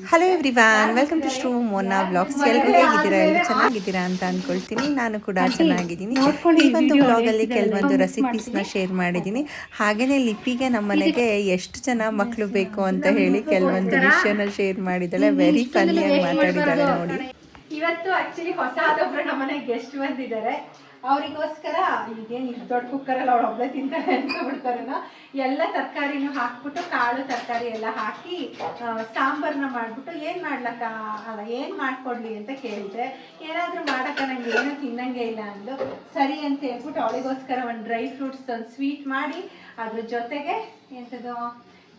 Hello everyone, welcome to Shru Mona blogs. ಎಲ್ಲರೂ ಹೇಗಿದ್ದೀರಾ? ಎಲ್ಲರೂ ಚೆನ್ನಾಗಿದ್ದೀರಾ ಅಂತ ಅಂದ್ಕೊಳ್ತೀನಿ. ನಾನು ಕೂಡ ಚೆನ್ನಾಗಿದ್ದೀನಿ. ಈ ಒಂದು ಬ್ಲಾಗಲ್ಲಿ ಕೆಲವೊಂದು ರೆಸಿಪೀಸ್ನ ಶೇರ್ ಮಾಡಿದ್ದೀನಿ. ಹಾಗೆಯೇ ಲಿಪಿಗೆ ನಮ್ಮ ಮನೆಗೆ ಎಷ್ಟು ಜನ ಮಕ್ಕಳು ಬೇಕು ಅಂತ ಹೇಳಿ ಕೆಲವೊಂದು ವಿಷಯನ ಶೇರ್ ಮಾಡಿದ್ದಾಳೆ. ವೆರಿ ಫನ್ನಿಯಾಗಿ ಮಾತಾಡಿದ್ದಾಳೆ ನೋಡಿ. ಇವತ್ತು ಆಕ್ಚುಲಿ ಹೊಸದೊಬ್ರು ನಮ್ಮನೆಗೆ ಗೆಸ್ಟ್ ಬಂದಿದ್ದಾರೆ. ಅವರಿಗೋಸ್ಕರ ಈಗೇನು ಇಷ್ಟು ದೊಡ್ಡ ಕುಕ್ಕರಲ್ಲಿ ಅವಳು ಒಬ್ಬಳೆ ತಿಂತಾಳೆ ಅನ್ಕೊಬಿಡ್ತಾರೇನೋ, ಎಲ್ಲ ತರಕಾರಿನೂ ಹಾಕ್ಬಿಟ್ಟು ಕಾಳು ತರಕಾರಿ ಎಲ್ಲ ಹಾಕಿ ಸಾಂಬಾರನ್ನ ಮಾಡಿಬಿಟ್ಟು ಏನು ಮಾಡ್ಲಕ್ಕ ಅಲ್ಲ ಏನು ಮಾಡಿಕೊಡ್ಲಿ ಅಂತ ಕೇಳಿದೆ. ಏನಾದರೂ ಮಾಡಕ್ಕ ನಂಗೆ ಏನೂ ತಿನ್ನಂಗೆ ಇಲ್ಲ ಅಂದ್ಲು. ಸರಿ ಅಂತ ಹೇಳ್ಬಿಟ್ಟು ಅವಳಿಗೋಸ್ಕರ ಒಂದು ಡ್ರೈ ಫ್ರೂಟ್ಸ್ ಒಂದು ಸ್ವೀಟ್ ಮಾಡಿ ಅದ್ರ ಜೊತೆಗೆ ಎಂಥದ್ದು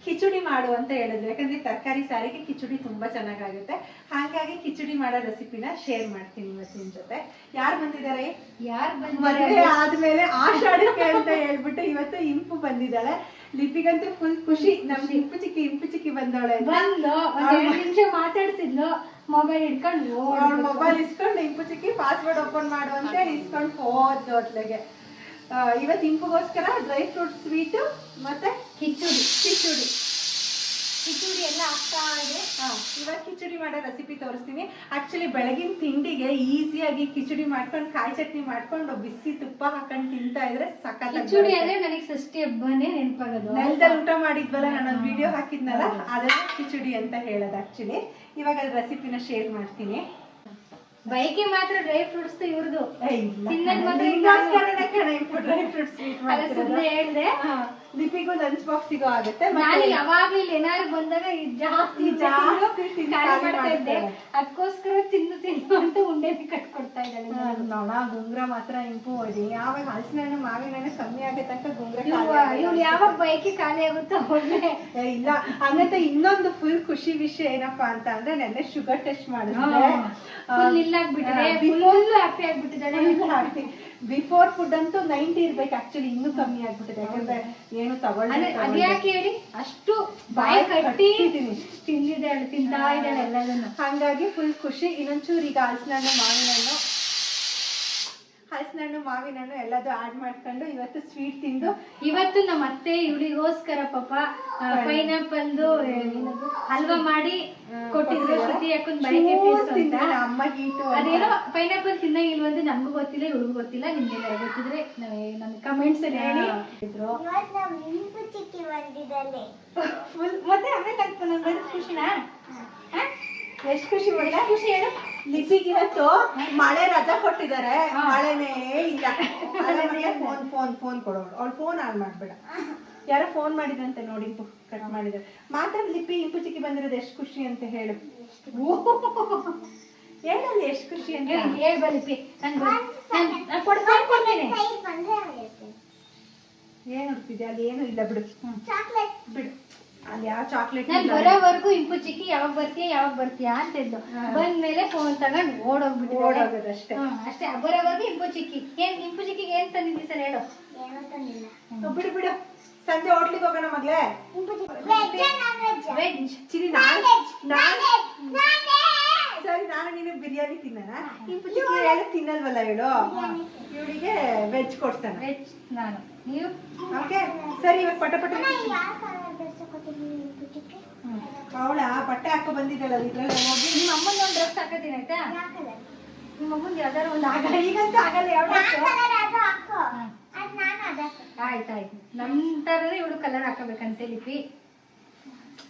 ಕಿಚಡಿ ಮಾಡು ಅಂತ ಹೇಳಿದ್ರು. ಯಾಕಂದ್ರೆ ತರಕಾರಿ ಸಾರಿಗೆ ಕಿಚಡಿ ತುಂಬಾ ಚೆನ್ನಾಗಾಗುತ್ತೆ. ಹಾಗಾಗಿ ಕಿಚಡಿ ಮಾಡೋ ರೆಸಿಪಿನ ಶೇರ್ ಮಾಡ್ತೀನಿ ಇವತ್ತಿನ ಜೊತೆ. ಯಾರು ಬಂದಿದ್ದಾರೆ? ಮದುವೆ ಆದ್ಮೇಲೆ ಆಷಾಢಕ್ಕೆ ಅಂತ ಹೇಳ್ಬಿಟ್ಟು ಇವತ್ತು ಇಂಪು ಬಂದಿದ್ದಾಳೆ. ಲಿಪಿಗಂತೂ ಫುಲ್ ಖುಷಿ. ನಮ್ಗೆ ಇಂಪು ಚಿಕ್ಕಿ ಬಂದವಳೆ. ಬಂದು 2 ನಿಮಿಷ ಮಾತಾಡ್ತಿದ್ಲು. ಮೊಬೈಲ್ ಇಟ್ಕೊಂಡು ಮೊಬೈಲ್ ಇಸ್ಕೊಂಡು ಇಂಪು ಚಿಕ್ಕಿ ಪಾಸ್ವರ್ಡ್ ಓಪನ್ ಮಾಡು ಅಂತ ಇಸ್ಕೊಂಡು ಹೋದ್ ಹೊತ್ಲೆಗೆ. ಇವತ್ತು ಇಂಪುಗೋಸ್ಕರ ಡ್ರೈ ಫ್ರೂಟ್ ಸ್ವೀಟು ಮತ್ತೆ ಕಿಚಡಿ ಎಲ್ಲ ಆಗ್ತಾ ಇದೆ. ಇವಾಗ ಕಿಚಡಿ ಮಾಡೋ ರೆಸಿಪಿ ತೋರಿಸ್ತೀನಿ. ಆಕ್ಚುಲಿ ಬೆಳಗಿನ ತಿಂಡಿಗೆ ಈಸಿಯಾಗಿ ಕಿಚಡಿ ಮಾಡ್ಕೊಂಡು ಕಾಯಿ ಚಟ್ನಿ ಮಾಡ್ಕೊಂಡು ಬಿಸಿ ತುಪ್ಪ ಹಾಕೊಂಡು ತಿಂತಾ ಇದ್ರೆ ಸಖತ್. ಕಿಚಡಿ ಅಂದ್ರೆ ನನಗೆ ಷಷ್ಠಿ ಹಬ್ಬನೇ ನೆನಪಾಗೋದು. ನೆಲದಲ್ಲಿ ಊಟ ಮಾಡಿದ್ವಲ್ಲ, ನಾನೊಂದು ವಿಡಿಯೋ ಹಾಕಿದ್ನಲ್ಲ, ಅದನ್ನ ಕಿಚಡಿ ಅಂತ ಹೇಳೋದು. ಆಕ್ಚುಲಿ ಇವಾಗ ಅದ್ರ ರೆಸಿಪಿನ ಶೇರ್ ಮಾಡ್ತೀನಿ. ಬೈಕಿ ಮಾತ್ರ ಡ್ರೈ ಫ್ರೂಟ್ಸ್ ಇವ್ರದು ಡ್ರೈ ಫ್ರೂಟ್ಸ್ ಸ್ವೀಟ್ ಹೇಳ್ದೆ. ಲಿಪಿಗೂ ಲಂಚ್ ಬಾಕ್ಸಿಗೂ ಆಗುತ್ತೆ. ನಾನು ಯಾವಾಗ್ಲೂ ಇಲ್ಲಿ ಏನಾದ್ರು ಬಂದಾಗ ಜಾಸ್ತಿ ಮಾಡ್ತಾ ಇದ್ದೆ. ಅದಕ್ಕೋಸ್ಕರ ತಿನ್ನು ಅಂತ ಉಂಡೆ ಕಟ್ಕೊಡ್ತಾ ಇದ್ದಾಳೆ. ನೋಡ ಗುಂಗ್ರ ಮಾತ್ರ ಇಂಪು ಹೋಗಿ ಯಾವಾಗ ಹಲಸಿನ ಹಣ್ಣು ಮಾವಿನ ಹಣ್ಣು ಕಮ್ಮಿ ಆಗೋ ತನಕ ಗುಂಗ್ರ ಇವ್ಳು ಯಾವಾಗ ಬೈಕಿ ಖಾಲಿ ಆಗುತ್ತೋ ಒಳ್ಳೆ ಇಲ್ಲ. ಹಂಗಂತ ಇನ್ನೊಂದು ಫುಲ್ ಖುಷಿ ವಿಷಯ ಏನಪ್ಪಾ ಅಂತ ಅಂದ್ರೆ ನೆನ್ನೆ ಶುಗರ್ ಟೆಸ್ಟ್ ಮಾಡಿದ್ರೆ ಹ್ಯಾಪಿ ಆಗ್ಬಿಟ್ಟಿದ್ದಾಳೆ. ಬಿಫೋರ್ ಫುಡ್ ಅಂತೂ 90 ಇರ್ಬೇಕು. ಆಕ್ಚುಲಿ ಇನ್ನೂ ಕಮ್ಮಿ ಆಗ್ಬಿಟ್ಟಿದೆ. ಯಾಕಂದ್ರೆ ಏನು ಅದ್ಯಾಕೆ ಹೇಳಿ ಅಷ್ಟು ಬಾಯಿ ಕಟ್ಟಿ ತಿಂದಿದ್ದಾಳೆ, ತಿಂತಾ ಇದ್ದಾಳೆ ಎಲ್ಲದನ್ನು. ಹಂಗಾಗಿ ಫುಲ್ ಖುಷಿ. ಇನ್ನೊಂಚೂರು ಈಗ ಹಲಸಿನ ಹಣ್ಣು ಮಾವಿನ ಹಣ್ಣು ಎಲ್ಲದೂ ಆಡ್ ಮಾಡ್ಕೊಂಡು ಇವತ್ತು ಸ್ವೀಟ್ ತಿಂದು. ಇವತ್ತು ನಮ್ಮ ಅತ್ತೆ ಇವಳಿಗೋಸ್ಕರ ಪಾಪ ಪೈನಾಪಲ್ದು ಹಲ್ವಾ ಮಾಡಿ ಕೊಟ್ಟಿದ್ರು. ಶ್ರುತಿ ಹಾಕೊಂಡ್ ಬಯಕೆ ಅಮ್ಮ ಗೀಟು. ಅದೇನೋ ಪೈನಾಪಲ್ ತಿನ್ನಂಗಿಲ್ವಂದ್ರೆ ನಮಗೂ ಗೊತ್ತಿಲ್ಲ, ಇವಳಿಗೂ ಗೊತ್ತಿಲ್ಲ. ನಿಮ್ಗೆಲ್ಲ ಗೊತ್ತಿದ್ರೆ ನಮ್ಗೆ ಕಮೆಂಟ್ಸ್ ಅಲ್ಲಿ ಹೇಳಿ. ಮತ್ತೆ ಆಮೇಲೆ ಖುಷಿನಾ? ಎಷ್ಟು ಖುಷಿ ಹೇಳು. ಲಿಪಿಗೆ ಇವತ್ತು ಮಳೆ ರಜಾ ಕೊಟ್ಟಿದ್ದಾರೆ. ಮಳೆನೇ ಇಲ್ಲ. ಫೋನ್ ಕೊಡೋಳು. ಅವಳು ಫೋನ್ ಆನ್ ಮಾಡ್ಬೇಡ. ಯಾರೋ ಫೋನ್ ಮಾಡಿದಂತೆ ನೋಡಿ, ಕಟ್ ಮಾಡಿದ್ದಾರೆ. ಮಾತಾಡ್ ಲಿಪಿ. ಇಂಪು ಚಿಕ್ಕಿ ಬಂದಿರೋದು ಎಷ್ಟು ಖುಷಿ ಅಂತ ಹೇಳು. ಹೇಳಲ್ಲಿ ಎಷ್ಟು ಖುಷಿ ಅಂತ ಹೇಳ್ಬ ಲಿಪಿ. ಏನ್ ಹುಡ್ತಿದ್ಯಾ? ಅಲ್ಲಿ ಏನು ಇಲ್ಲ ಬಿಡು. ಬಿಡು. ಅಲ್ಲಿ ಯಾವ ಚಾಕ್ಲೇಟ್ ಬರೋವರೆಗೂ ಇಂಪು ಚಿಕ್ಕಿ ಯಾವಾಗ ಬರ್ತೀಯಾ ಅಂತ ಇದ್ದು. ಬಂದ್ಮೇಲೆ ಫೋನ್ ತಗೊಂಡು ಓಡೋಗ್ಬಿಟ್ಟು ಅಷ್ಟೇ. ಬರೋವರೆಗೂ ಇಂಪು ಚಿಕ್ಕಿಗೆ ಏನ್ ತಂದಿದ್ದಿ ಸರ್ ಹೇಳು. ಬಿಡು. ಸಂಜೆ ಹೋಟ್ಲಿಗೆ ಹೋಗೋಣ ಮಗ್ಲೇ. ಸರಿ, ನಾನು ನೀನು ಬಿರಿಯಾನಿ ತಿನ್ನೋಣ. ಇಂಪು ಚಿಕ್ಕಿ ಹೇಳಿ ತಿನ್ನಲ್ವಲ್ಲ ಹೇಳು. ಇವಳಿಗೆ ವೆಜ್ ಕೊಡ್ತಾನೆ. ವೆಜ್ ನಾನು, ನೀವು? ಓಕೆ ಸರಿ. ಇವಾಗ ಪಟ ಅವಳ ಬಟ್ಟೆ ಹಾಕೋ ಬಂದಿದ್ದಲ್ಲ, ಇದ್ರಲ್ಲಿ ಹೋಗಿ ನಿಮ್ಮ ಅಮ್ಮನ ಒಂದು ಡ್ರೆಸ್ ಹಾಕೋತೀನಿ ಆಯ್ತಾ? ನಿಮ್ಮ ಅಮ್ಮಂಗೆ ಯಾವ್ದಾರು ಒಂದು ಆಗಲ್ಲ. ಈಗಂತೂ ಆಗಲ್ಲ. ಆಯ್ತಾಯ್ತು. ನಮ್ ತರನೇ ಇವಳು ಕಲರ್ ಹಾಕೋಬೇಕಂತೆ ಲಿಪಿ.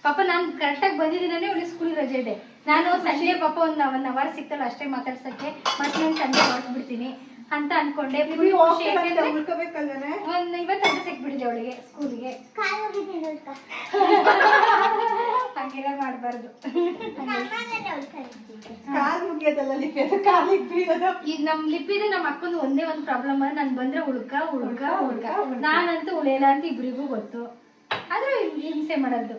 ಪಾಪ ನಾನು ಕರೆಕ್ಟಾಗಿ ಬಂದಿದ್ದೀನೇ. ಇವಳು ಸ್ಕೂಲ್ ರಜೆ ಇದೆ. ನಾನು ಸಂಜೆ ಪಾಪ ಒಂದು 1 ಅವರ್ ಸಿಗ್ತಲ್ಲ ಅಷ್ಟೇ ಮಾತಾಡ್ಸಕ್ಕೆ. ಮತ್ತೆ ನಾನು ಸಂಜೆ ಹೊರಟ್ಬಿಡ್ತೀನಿ ಅಂತ ಅನ್ಕೊಂಡೆ. ಒಂದು 50 ಗಂಟೆ ಸಿಕ್ಬಿಟ್ಟಿದೆ ಅವಳಿಗೆ ಸ್ಕೂಲಿಗೆ. ಹಂಗೆಲ್ಲ ಮಾಡಬಾರ್ದು. ಈಗ ನಮ್ ಲಿಪಿದು ನಮ್ಮ ಅಕ್ಕಂದು ಒಂದೇ ಒಂದು ಪ್ರಾಬ್ಲಮ್. ನಾನು ಬಂದ್ರೆ ಉಳ್ಕ ನಾನಂತೂ ಉಳಿಯಲ್ಲ ಅಂತ ಇಬ್ರಿಗೂ ಗೊತ್ತು. ಆದ್ರೂ ಹಿಂಸೆ ಮಾಡೋದು.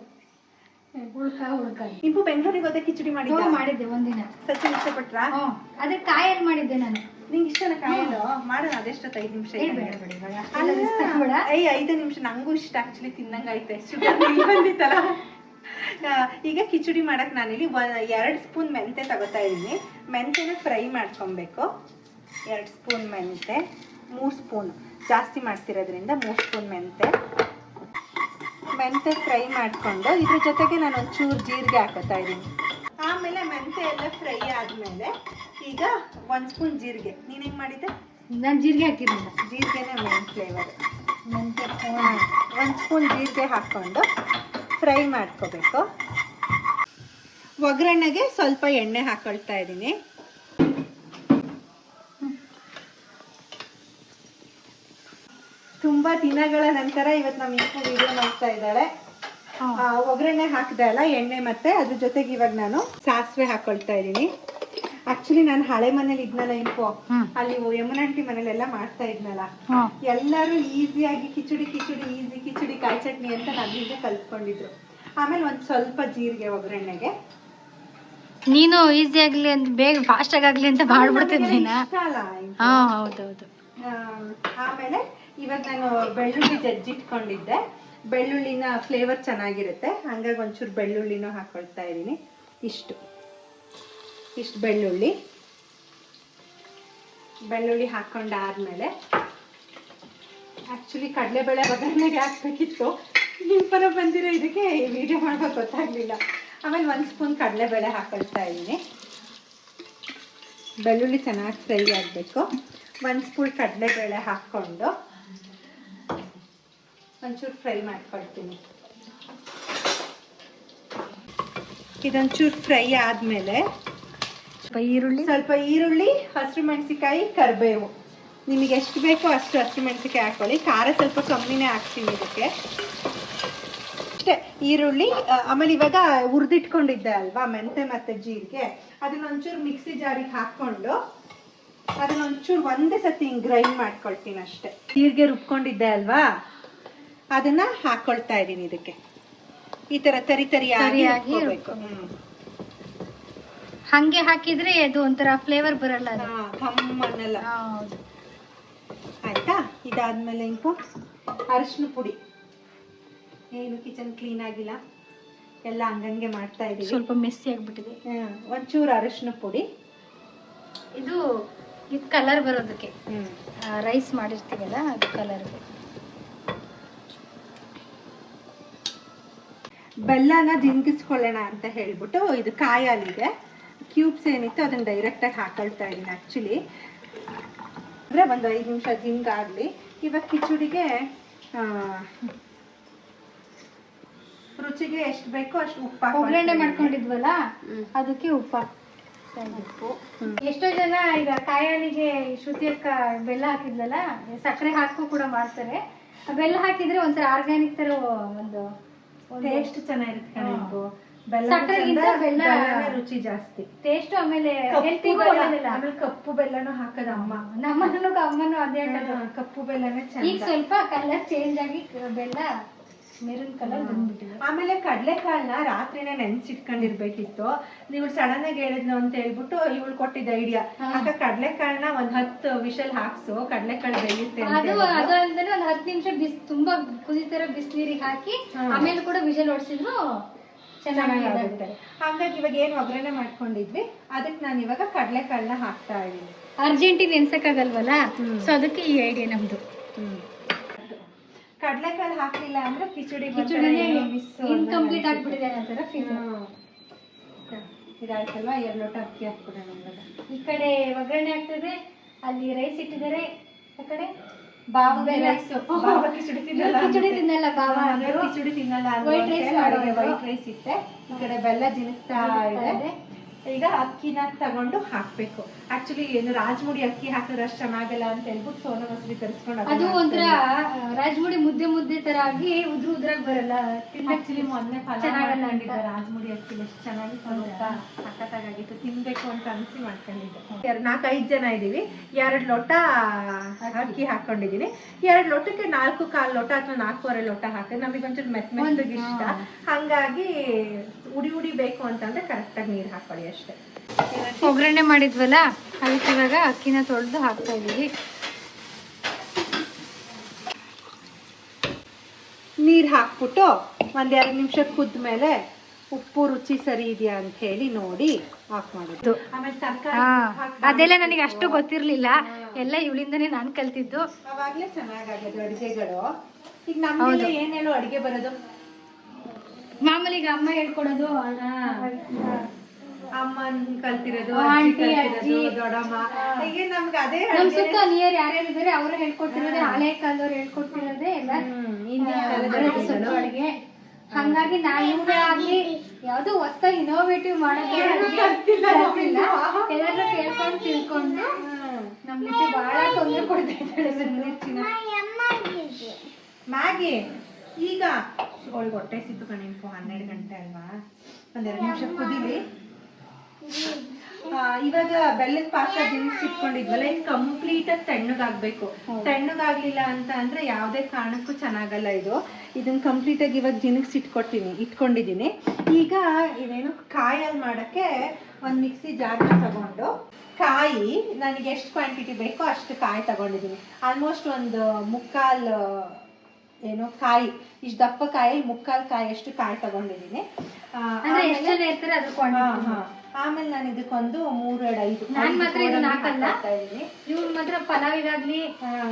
ಉಳ್ಕ ಇಂಪು ಬೆಂಗಳೂರಿಗೆ ಹೋದ ಕಿಚಡಿ ಮಾಡಿದ್ದೆ ಒಂದಿನ. ಸಚಿನ್ ಇಷ್ಟಪಟ್ರಾ? ಅದೇ ಕಾಯಲ್ಲಿ ಮಾಡಿದ್ದೆ ನಾನು. ನಿಂಗೆ ಇಷ್ಟನ ಕಾಯಲು? ಮಾಡೋಣ. ಅದೆಷ್ಟೊತ್ತು? 5 ನಿಮಿಷ. 5 ನಿಮಿಷ. ನಂಗೂ ಇಷ್ಟ ಆಕ್ಚುಲಿ. ತಿನ್ನಂಗೈತೆ. ಬಂದಿತ್ತಲ್ಲ. ಈಗ ಕಿಚಡಿ ಮಾಡಕ್ ನಾನಿಲ್ಲಿ 2 ಸ್ಪೂನ್ ಮೆಂತೆ ತಗೋತಾ ಇದ್ದೀನಿ. ಮೆಂತೆನ ಫ್ರೈ ಮಾಡ್ಕೊಬೇಕು. 2 ಸ್ಪೂನ್ ಮೆಂತೆ, 3 ಸ್ಪೂನ್ ಜಾಸ್ತಿ ಮಾಡ್ತಿರೋದ್ರಿಂದ 3 ಸ್ಪೂನ್ ಮೆಂತೆ ಫ್ರೈ ಮಾಡಿಕೊಂಡು ಇದ್ರ ಜೊತೆಗೆ ನಾನು ಒಂಚೂರು ಜೀರಿಗೆ ಹಾಕೋತಾ ಇದ್ದೀನಿ. ಆಮೇಲೆ ಮೆಂತೆ ಎಲ್ಲ ಫ್ರೈ ಆದಮೇಲೆ ಈಗ 1 ಸ್ಪೂನ್ ಜೀರಿಗೆ. ನೀನು ಹೆಂಗೆ ಮಾಡಿದ್ದೆ? ನಾನು ಜೀರಿಗೆ ಹಾಕಿರಲಿಲ್ಲ, ಜೀರಿಗೆನೇ ಮೇನ್ ಫ್ಲೇವರ್. ಮೆಂತ್ಯ 1 ಸ್ಪೂನ್ ಜೀರಿಗೆ ಹಾಕ್ಕೊಂಡು ಫ್ರೈ ಮಾಡ್ಕೋಬೇಕು. ಒಗ್ಗರಣೆಗೆ ಸ್ವಲ್ಪ ಎಣ್ಣೆ ಹಾಕೊಳ್ತಾ ಇದ್ದೀನಿ. ತುಂಬ ದಿನಗಳ ನಂತರ ಇವತ್ತು ನಮ್ಮ ಇಂಪು ವಿಡಿಯೋ ಮಾಡ್ತಾ ಇದ್ದಾಳೆ. ಒಗ್ಗರಣೆ ಹಾಕಿದೆ ಅಲ್ಲ ಎಣ್ಣೆ, ಮತ್ತೆ ಅದ್ರ ಜೊತೆಗೆ ಇವಾಗ ನಾನು ಸಾಸಿವೆ ಹಾಕೊಳ್ತಾ ಇದ್ದೀನಿ. ಆಕ್ಚುಲಿ ನಾನು ಹಳೆ ಮನೇಲಿ ಇದ್ನಲ್ಲ ಇಂಪು, ಅಲ್ಲಿ ಯಮುನಾಂಟಿ ಮನೇಲೆಲ್ಲ ಮಾಡ್ತಾ ಇದ್ನಲ್ಲ, ಎಲ್ಲರೂ ಈಸಿಯಾಗಿ ಕಿಚಡಿ ಕಾಯಿ ಚಟ್ನಿ ಅಂತ ನನ್ನಿಂದ ಕಲ್ತ್ಕೊಂಡಿದ್ರು. ಆಮೇಲೆ ಒಂದ್ ಸ್ವಲ್ಪ ಜೀರಿಗೆ ಒಗ್ಗರಣೆಗೆ. ನೀನು ಈಸಿ ಆಗ್ಲಿ ಅಂತ, ಬೇಗ ಫಾಸ್ಟ್ ಆಗ್ಲಿ ಅಂತ ಮಾಡ್ಬಿಡ್ತಿದ್ದೆ. ಹೌದೌದು. ಆಮೇಲೆ ಇವಾಗ ನಾನು ಬೆಳ್ಳುಳ್ಳಿ ಜಜ್ಜಿಟ್ಕೊಂಡಿದ್ದೆ. ಬೆಳ್ಳುಳ್ಳಿನ ಫ್ಲೇವರ್ ಚೆನ್ನಾಗಿರುತ್ತೆ, ಹಂಗಾಗಿ ಒಂಚೂರು ಬೆಳ್ಳುಳ್ಳಿನೂ ಹಾಕೊಳ್ತಾ ಇದ್ದೀನಿ. ಇಷ್ಟು ಬೆಳ್ಳುಳ್ಳಿ ಹಾಕೊಂಡಾದ್ಮೇಲೆ ಆಕ್ಚುಲಿ ಕಡಲೆಬೇಳೆ ಒಗ್ಗರಣೆಗೆ ಹಾಕ್ಬೇಕಿತ್ತು, ನಿಂಪರ ಬಂದಿರೋ ಇದಕ್ಕೆ ವಿಡಿಯೋ ಮಾಡೋಕೆ ಗೊತ್ತಾಗ್ಲಿಲ್ಲ. ಆಮೇಲೆ 1 ಸ್ಪೂನ್ ಕಡಲೆಬೇಳೆ ಹಾಕೊಳ್ತಾ ಇದ್ದೀನಿ. ಬೆಳ್ಳುಳ್ಳಿ ಚೆನ್ನಾಗಿ ಫ್ರೈ ಆಗಬೇಕು. 1 ಸ್ಪೂನ್ ಕಡಲೆಬೇಳೆ ಹಾಕ್ಕೊಂಡು ಒಂಚೂರು ಫ್ರೈ ಮಾಡ್ಕೊಳ್ತೀನಿ. ಇದೊಂಚೂರು ಫ್ರೈ ಆದಮೇಲೆ ಸ್ವಲ್ಪ ಈರುಳ್ಳಿ, ಹಸಿರು ಮೆಣಸಿಕಾಯಿ, ಕರಿಬೇವು, ನಿಮಗೆ ಎಷ್ಟು ಬೇಕೋ ಅಷ್ಟು ಹಸಿರು ಮೆಣಸಿಕಾಯಿ ಹಾಕೊಳ್ಳಿ. ಖಾರ ಸ್ವಲ್ಪ ಕಮ್ಮಿನೇ ಹಾಕ್ತೀನಿ ಇದಕ್ಕೆ. ಅಷ್ಟೇ, ಈರುಳ್ಳಿ. ಆಮೇಲೆ ಇವಾಗ ಹುರಿದಿಟ್ಕೊಂಡಿದ್ದೆ ಅಲ್ವಾ ಮೆಂತೆ ಮತ್ತು ಜೀರಿಗೆ, ಅದನ್ನೊಂಚೂರು ಮಿಕ್ಸಿ ಜಾರಿಗೆ ಹಾಕ್ಕೊಂಡು ಅದನ್ನೊಂಚೂರು ಒಂದೇ ಸತಿ ಹಿಂಗೆ ಗ್ರೈಂಡ್ ಮಾಡ್ಕೊಳ್ತೀನಿ ಅಷ್ಟೇ. ಜೀರಿಗೆ ರುಬ್ಕೊಂಡಿದ್ದೆ ಅಲ್ವಾ, ಅದನ್ನ ಹಾಕೊಳ್ತಾ ಇದ್ದೀನಿ ಇದಕ್ಕೆ. ಈ ತರ ತರಿಯಾಗಿ ರುಬ್ಕೋಬೇಕು. ಹಂಗೆ ಹಾಕಿದ್ರೆ ಅದು ಒಂಥರ ಫ್ಲೇವರ್ ಬರಲ್ಲ, ಕಮ್ಮನ್ನಲ್ಲ. ಆಯ್ತಾ? ಇದಾದ್ಮೇಲೆ ಇಂಪು ಅರಿಶಿನ ಪುಡಿ. ಏನು ಕಿಚನ್ ಕ್ಲೀನ್ ಆಗಿಲ್ಲ, ಎಲ್ಲ ಹಂಗಂಗೆ ಮಾಡ್ತಾ ಇದೀವಿ, ಸ್ವಲ್ಪ ಮೆಸ್ಸಿ ಆಗ್ಬಿಟ್ಟಿದೆ. ಒಂಚೂರು ಅರಿಶಿನ ಪುಡಿ. ಇದು ಕಲರ್ ಬರೋದಕ್ಕೆ, ರೈಸ್ ಮಾಡಿರ್ತೀವಲ್ಲ ಅದು ಕಲರ್ಗೆ. ಬೆಲ್ಲನ ಜಿಂಗಿಸ್ಕೊಳ್ಳೋಣ ಅಂತ ಹೇಳ್ಬಿಟ್ಟು ಇದು ಕಾಯಲ್ಲಿದೆ, ಕ್ಯೂಬ್ಸ್ ಏನಿತ್ತು ಅದನ್ನ ಡೈರೆಕ್ಟಾಗಿ ಹಾಕೊಳ್ತಾ ಇದ್ದೀನಿ. ಆ್ಯಕ್ಚುಲಿ ಅಂದರೆ ಒಂದು 5 ನಿಮಿಷ ಜಿಂಗಾಗಲಿ. ಇವಾಗ ಕಿಚಡಿಗೆ ರುಚಿಗೆ ಎಷ್ಟು ಬೇಕೋ ಅಷ್ಟು ಉಪ್ಪು. ಒಗ್ಗರಣೆ ಮಾಡ್ಕೊಂಡಿದ್ವಲ್ಲ ಅದಕ್ಕೆ ಉಪ್ಪು. ಎಷ್ಟೋ ಜನ ಈಗ ಕಾಯಾಣಿಗೆ ಶ್ರುತಿ ಅಕ್ಕ ಬೆಲ್ಲ ಹಾಕಿದ್ಲಲ್ಲ, ಸಕ್ಕರೆ ಹಾಕೋ ಕೂಡ ಮಾಡ್ತಾರೆ. ಬೆಲ್ಲ ಹಾಕಿದ್ರೆ ಒಂಥರ ಆರ್ಗ್ಯಾನಿಕ್ ತರ ಒಂದು ಟೇಸ್ಟ್ ಚೆನ್ನಾಗಿರುತ್ತೆ. ಬೆಲ್ಲ ರುಚಿ ಜಾಸ್ತಿ, ಟೇಸ್ಟ್. ಆಮೇಲೆ ಆಮೇಲೆ ಕಪ್ಪು ಬೆಲ್ಲನೂ ಹಾಕದ ಅಮ್ಮ. ನಮ್ಮನ್ನು ಅಮ್ಮನು ಅದೇ ಕಪ್ಪು ಬೆಲ್ಲನೇ ಈಗ ಸ್ವಲ್ಪ ಕಲರ್ ಚೇಂಜ್ ಆಗಿ ಬೆಲ್ಲ ಮೆರೂನ್ ಕಲರ್ ಬಂದ್ಬಿಟ್ಟಿದೆ. ಆಮೇಲೆ ಕಡಲೆಕಾಳನ್ನ ರಾತ್ರಿನೇ ನೆನ್ಸಿಟ್ಕೊಂಡಿರ್ಬೇಕಿತ್ತು. ನೀವು ಸಡನ್ ಆಗಿ ಹೇಳಿದ್ನು ಅಂತ ಹೇಳ್ಬಿಟ್ಟು ಇವಳು ಕೊಟ್ಟಿದ್ದ ಐಡಿಯಾ. ಆಗ ಕಡಲೆಕಾಳನ್ನ 10 ವಿಷಲ್ ಹಾಕ್ಸು, ಕಡಲೆಕಾಳು ಬೇಯುತ್ತೆ. ಅದು ಅಲ್ದೇ ಒಂದು 10 ನಿಮಿಷ ತುಂಬಾ ಕುದಿತರ ಬಿಸಿನೀರಿಗೆ ಹಾಕಿ ಆಮೇಲೆ ಕೂಡ ವಿಷಲ್ ಹೊಡ್ಸಿದ್ರು ಚೆನ್ನಾಗಿರುತ್ತೆ. ಹಾಗಾಗಿ ಇವಾಗ ಏನು ಒಗ್ಗರಣೆ ಮಾಡ್ಕೊಂಡಿದ್ವಿ ಅದಕ್ಕೆ ನಾನು ಇವಾಗ ಕಡಲೆಕಾಳನ್ನ ಹಾಕ್ತಾ ಇದ್ದೀನಿ. ಅರ್ಜೆಂಟಿನ ನೆನ್ಸಕ್ಕಾಗಲ್ವಲ್ಲ, ಸೊ ಅದಕ್ಕೆ ಈ ಐಡಿಯಾ ನಮ್ದು. ಕಡಲೆಕಾಳು ಹಾಕ್ಲಿಲ್ಲ ಅಂದ್ರೆ ಕಿಚಡಿ ಇನ್ಕಂಪ್ಲೀಟ್ ಆಗ್ಬಿಟ್ಟಿದೆ ಅನ್ನೋ ಫೀಲ್. ಇದಾಯ್ತಲ್ವಾ, 2 ಲೋಟ ಅಕ್ಕಿ ಹಾಕ್ಬಿಡೋಣ. ಈ ಕಡೆ ಒಗ್ಗರಣೆ ಆಗ್ತದೆ, ಅಲ್ಲಿ ರೈಸ್ ಇಟ್ಟಿದ್ದಾರೆ. ಆ ಕಡೆ ಕಿಚಡಿ ತಿನ್ನಲ್ಲ ಬಾವ, ಕಿಚಡಿ ತಿನ್ನಲ್ಲ, ವೈಟ್ ರೈಸ್ ಇಟ್ಟೆ. ಈ ಕಡೆ ಬೆಲ್ಲ ಜಿನುಗ್ತಾ ಇದೆ. ಈಗ ಅಕ್ಕಿನ ತಗೊಂಡು ಹಾಕ್ಬೇಕು. ಆಕ್ಚುಲಿ ಏನು ರಾಜಮುಡಿ ಅಕ್ಕಿ ಹಾಕಿದ್ರೆ ಅಷ್ಟು ಚೆನ್ನಾಗಲ್ಲ ಅಂತ ಹೇಳ್ಬಿಟ್ಟು ಸೋನಾ ಮಸೂರಿ ತರಿಸ್ಕೊಂಡು ಅದು ಒಂಥರ ರಾಜಮುಡಿ ಮುದ್ದೆ ತರ ಆಗಿ ಉದ್ರಾಗ್ ಬರಲ್ಲ. ಆಕ್ಚುಲಿ ಮೊನ್ನೆ ರಾಜಮುಡಿ ಅಕ್ಕಿ ಎಷ್ಟು ಚೆನ್ನಾಗಿ ಸಖತ್ತಾಗಿತ್ತು, ತಿನ್ಬೇಕು ಅಂತ ಅನಿಸಿ ಮಾಡ್ಕೊಂಡಿದ್ದೆ. 4-5 ಜನ ಇದೀವಿ, 2 ಲೋಟ ಅಕ್ಕಿ ಹಾಕೊಂಡಿದೀನಿ. 2 ಲೋಟಕ್ಕೆ 4-1/4 ಲೋಟ ಅಥವಾ 4-1/2 ಲೋಟ ಹಾಕಿದ್ರೆ ನಮಗೆ ಒಂಚೂರು ಮೆತ್ತಗೆ ಇಷ್ಟ. ಹಂಗಾಗಿ ಉಡಿ ಬೇಕು ಅಂತಂದ್ರೆ ಕರೆಕ್ಟಾಗಿ ನೀರು ಹಾಕೊಳ್ಳಿ ಅಷ್ಟೇ. ಒಗ್ಗರಣೆ ಮಾಡಿದ್ವಲ್ಲ ಅದಕ್ಕೆ ಇವಾಗ ಅಕ್ಕಿನ ತೊಳೆದು ಹಾಕ್ತಾ ಇದೀವಿ. ನೀರು ಹಾಕ್ಬಿಟ್ಟು 1-2 ನಿಮಿಷ ಕುದ್ದ ಮೇಲೆ ಉಪ್ಪು ರುಚಿ ಸರಿ ಇದೆಯಾ ಅಂತ ಹೇಳಿ ನೋಡಿ ಆಫ್ ಮಾಡೋದು. ಆಮೇಲೆ ತರಕಾರಿ ಅದೆಲ್ಲ ನನಗೆ ಅಷ್ಟು ಗೊತ್ತಿರ್ಲಿಲ್ಲ, ಎಲ್ಲ ಇವಳಿಂದನೇ ನಾನು ಕಲ್ತಿದ್ದು. ಅವಾಗ್ಲೇ ಚೆನ್ನಾಗಾಗೋದು ಅಡುಗೆಗಳು. ಈಗ ನಮ್ಗೆ ಏನ್ ಹೇಳು ಅಡುಗೆ ಬರೋದು ಮಾಮೂಲಿ, ಈಗ ಅಮ್ಮ ಹೇಳ್ಕೊಡೋದು. ಅಮ್ಮನ್ ಕಲ್ತಿರೋದು, ಆಂಟಿ, ಅಜ್ಜಿ, ದೊಡ್ಡಮ್ಮ, ಹೀಗೆ ನಮ್ಗೆ ಅದೇ ನಮ್ ಸುತ್ತ ನಿಯರ್ ಯಾರ್ಯಾರಿದ್ದಾರೆ ಅವ್ರು ಹೇಳ್ಕೊಟ್ಟಿರೋದೇ, ಹಳೆ ಕಾಲದವ್ರು ಹೇಳ್ಕೊಟ್ಟಿರೋದೇ ಎಲ್ಲ ಅಡುಗೆ. ಹಂಗಾಗಿ ನಾವೇ ಆಗ್ಲಿ ಯಾವ್ದು ಹೊಸದಾಗಿ ಇನೋವೇಟಿವ್ ಮಾಡೋದಿಲ್ಲ, ಎಲ್ಲರೂ ಕೇಳ್ಕೊಂಡು ತಿಳ್ಕೊಂಡು ನಮ್ ಲಿಪಿ ಬಹಳ ತೊಂದರೆ ಕೊಡ್ತಾ ಇದ್ದಾಳೆ. ಮ್ಯಾಗಿ ಈಗ ಅವಳಿಗೆ ಹೊಟ್ಟೆ ಸಿತ್ತು ಕಣಿಂಪು, 12 ಗಂಟೆ ಅಲ್ವಾ, ಒಂದೆರಡು ನಿಮಿಷ ಕುದೀಲಿ. ಇವಾಗ ಬೆಲ್ಲದ ಪಾಕ ಜಿನಿಸ್ ಇಟ್ಕೊಂಡಿದ್ವಲ್ಲ, ಇನ್ನು ಕಂಪ್ಲೀಟಾಗಿ ತಣ್ಣಗಾಗ್ಬೇಕು. ತಣ್ಣಗಾಗ್ಲಿಲ್ಲ ಅಂತ ಅಂದ್ರೆ ಯಾವುದೇ ಕಾರಣಕ್ಕೂ ಚೆನ್ನಾಗಲ್ಲ ಇದು. ಇದನ್ನ ಕಂಪ್ಲೀಟಾಗಿ ಇವಾಗ ಜಿನಿಸ್ ಇಟ್ಕೊಂಡಿದ್ದೀನಿ. ಈಗ ಇದೇನು ಕಾಯಲ್ಲಿ ಮಾಡೋಕ್ಕೆ ಒಂದು ಮಿಕ್ಸಿ ಜಾರ್ನ ತಗೊಂಡು, ಕಾಯಿ ನನಗೆ ಎಷ್ಟು ಕ್ವಾಂಟಿಟಿ ಬೇಕೋ ಅಷ್ಟು ಕಾಯಿ ತಗೊಂಡಿದ್ದೀನಿ. ಆಲ್ಮೋಸ್ಟ್ ಒಂದು ಮುಕ್ಕಾಲು ಏನು ಕಾಯಿ, ಇಷ್ಟು ದಪ್ಪ ಕಾಯಿ ಮುಕ್ಕಾಲು ಕಾಯಿ ಅಷ್ಟು ಕಾಯಿ ತಗೊಂಡಿದ್ದೀನಿ. ಆಮೇಲೆ ನಾನು ಇದಕ್ಕೊಂದು 3-5 ನಾನ್ ಮಾತ್ರ ಇದನ್ನ ಹಾಕಲ್ಲ. ಇವ್ರು ಮಾತ್ರ ಪಲಾವಿಗಾಗ್ಲಿ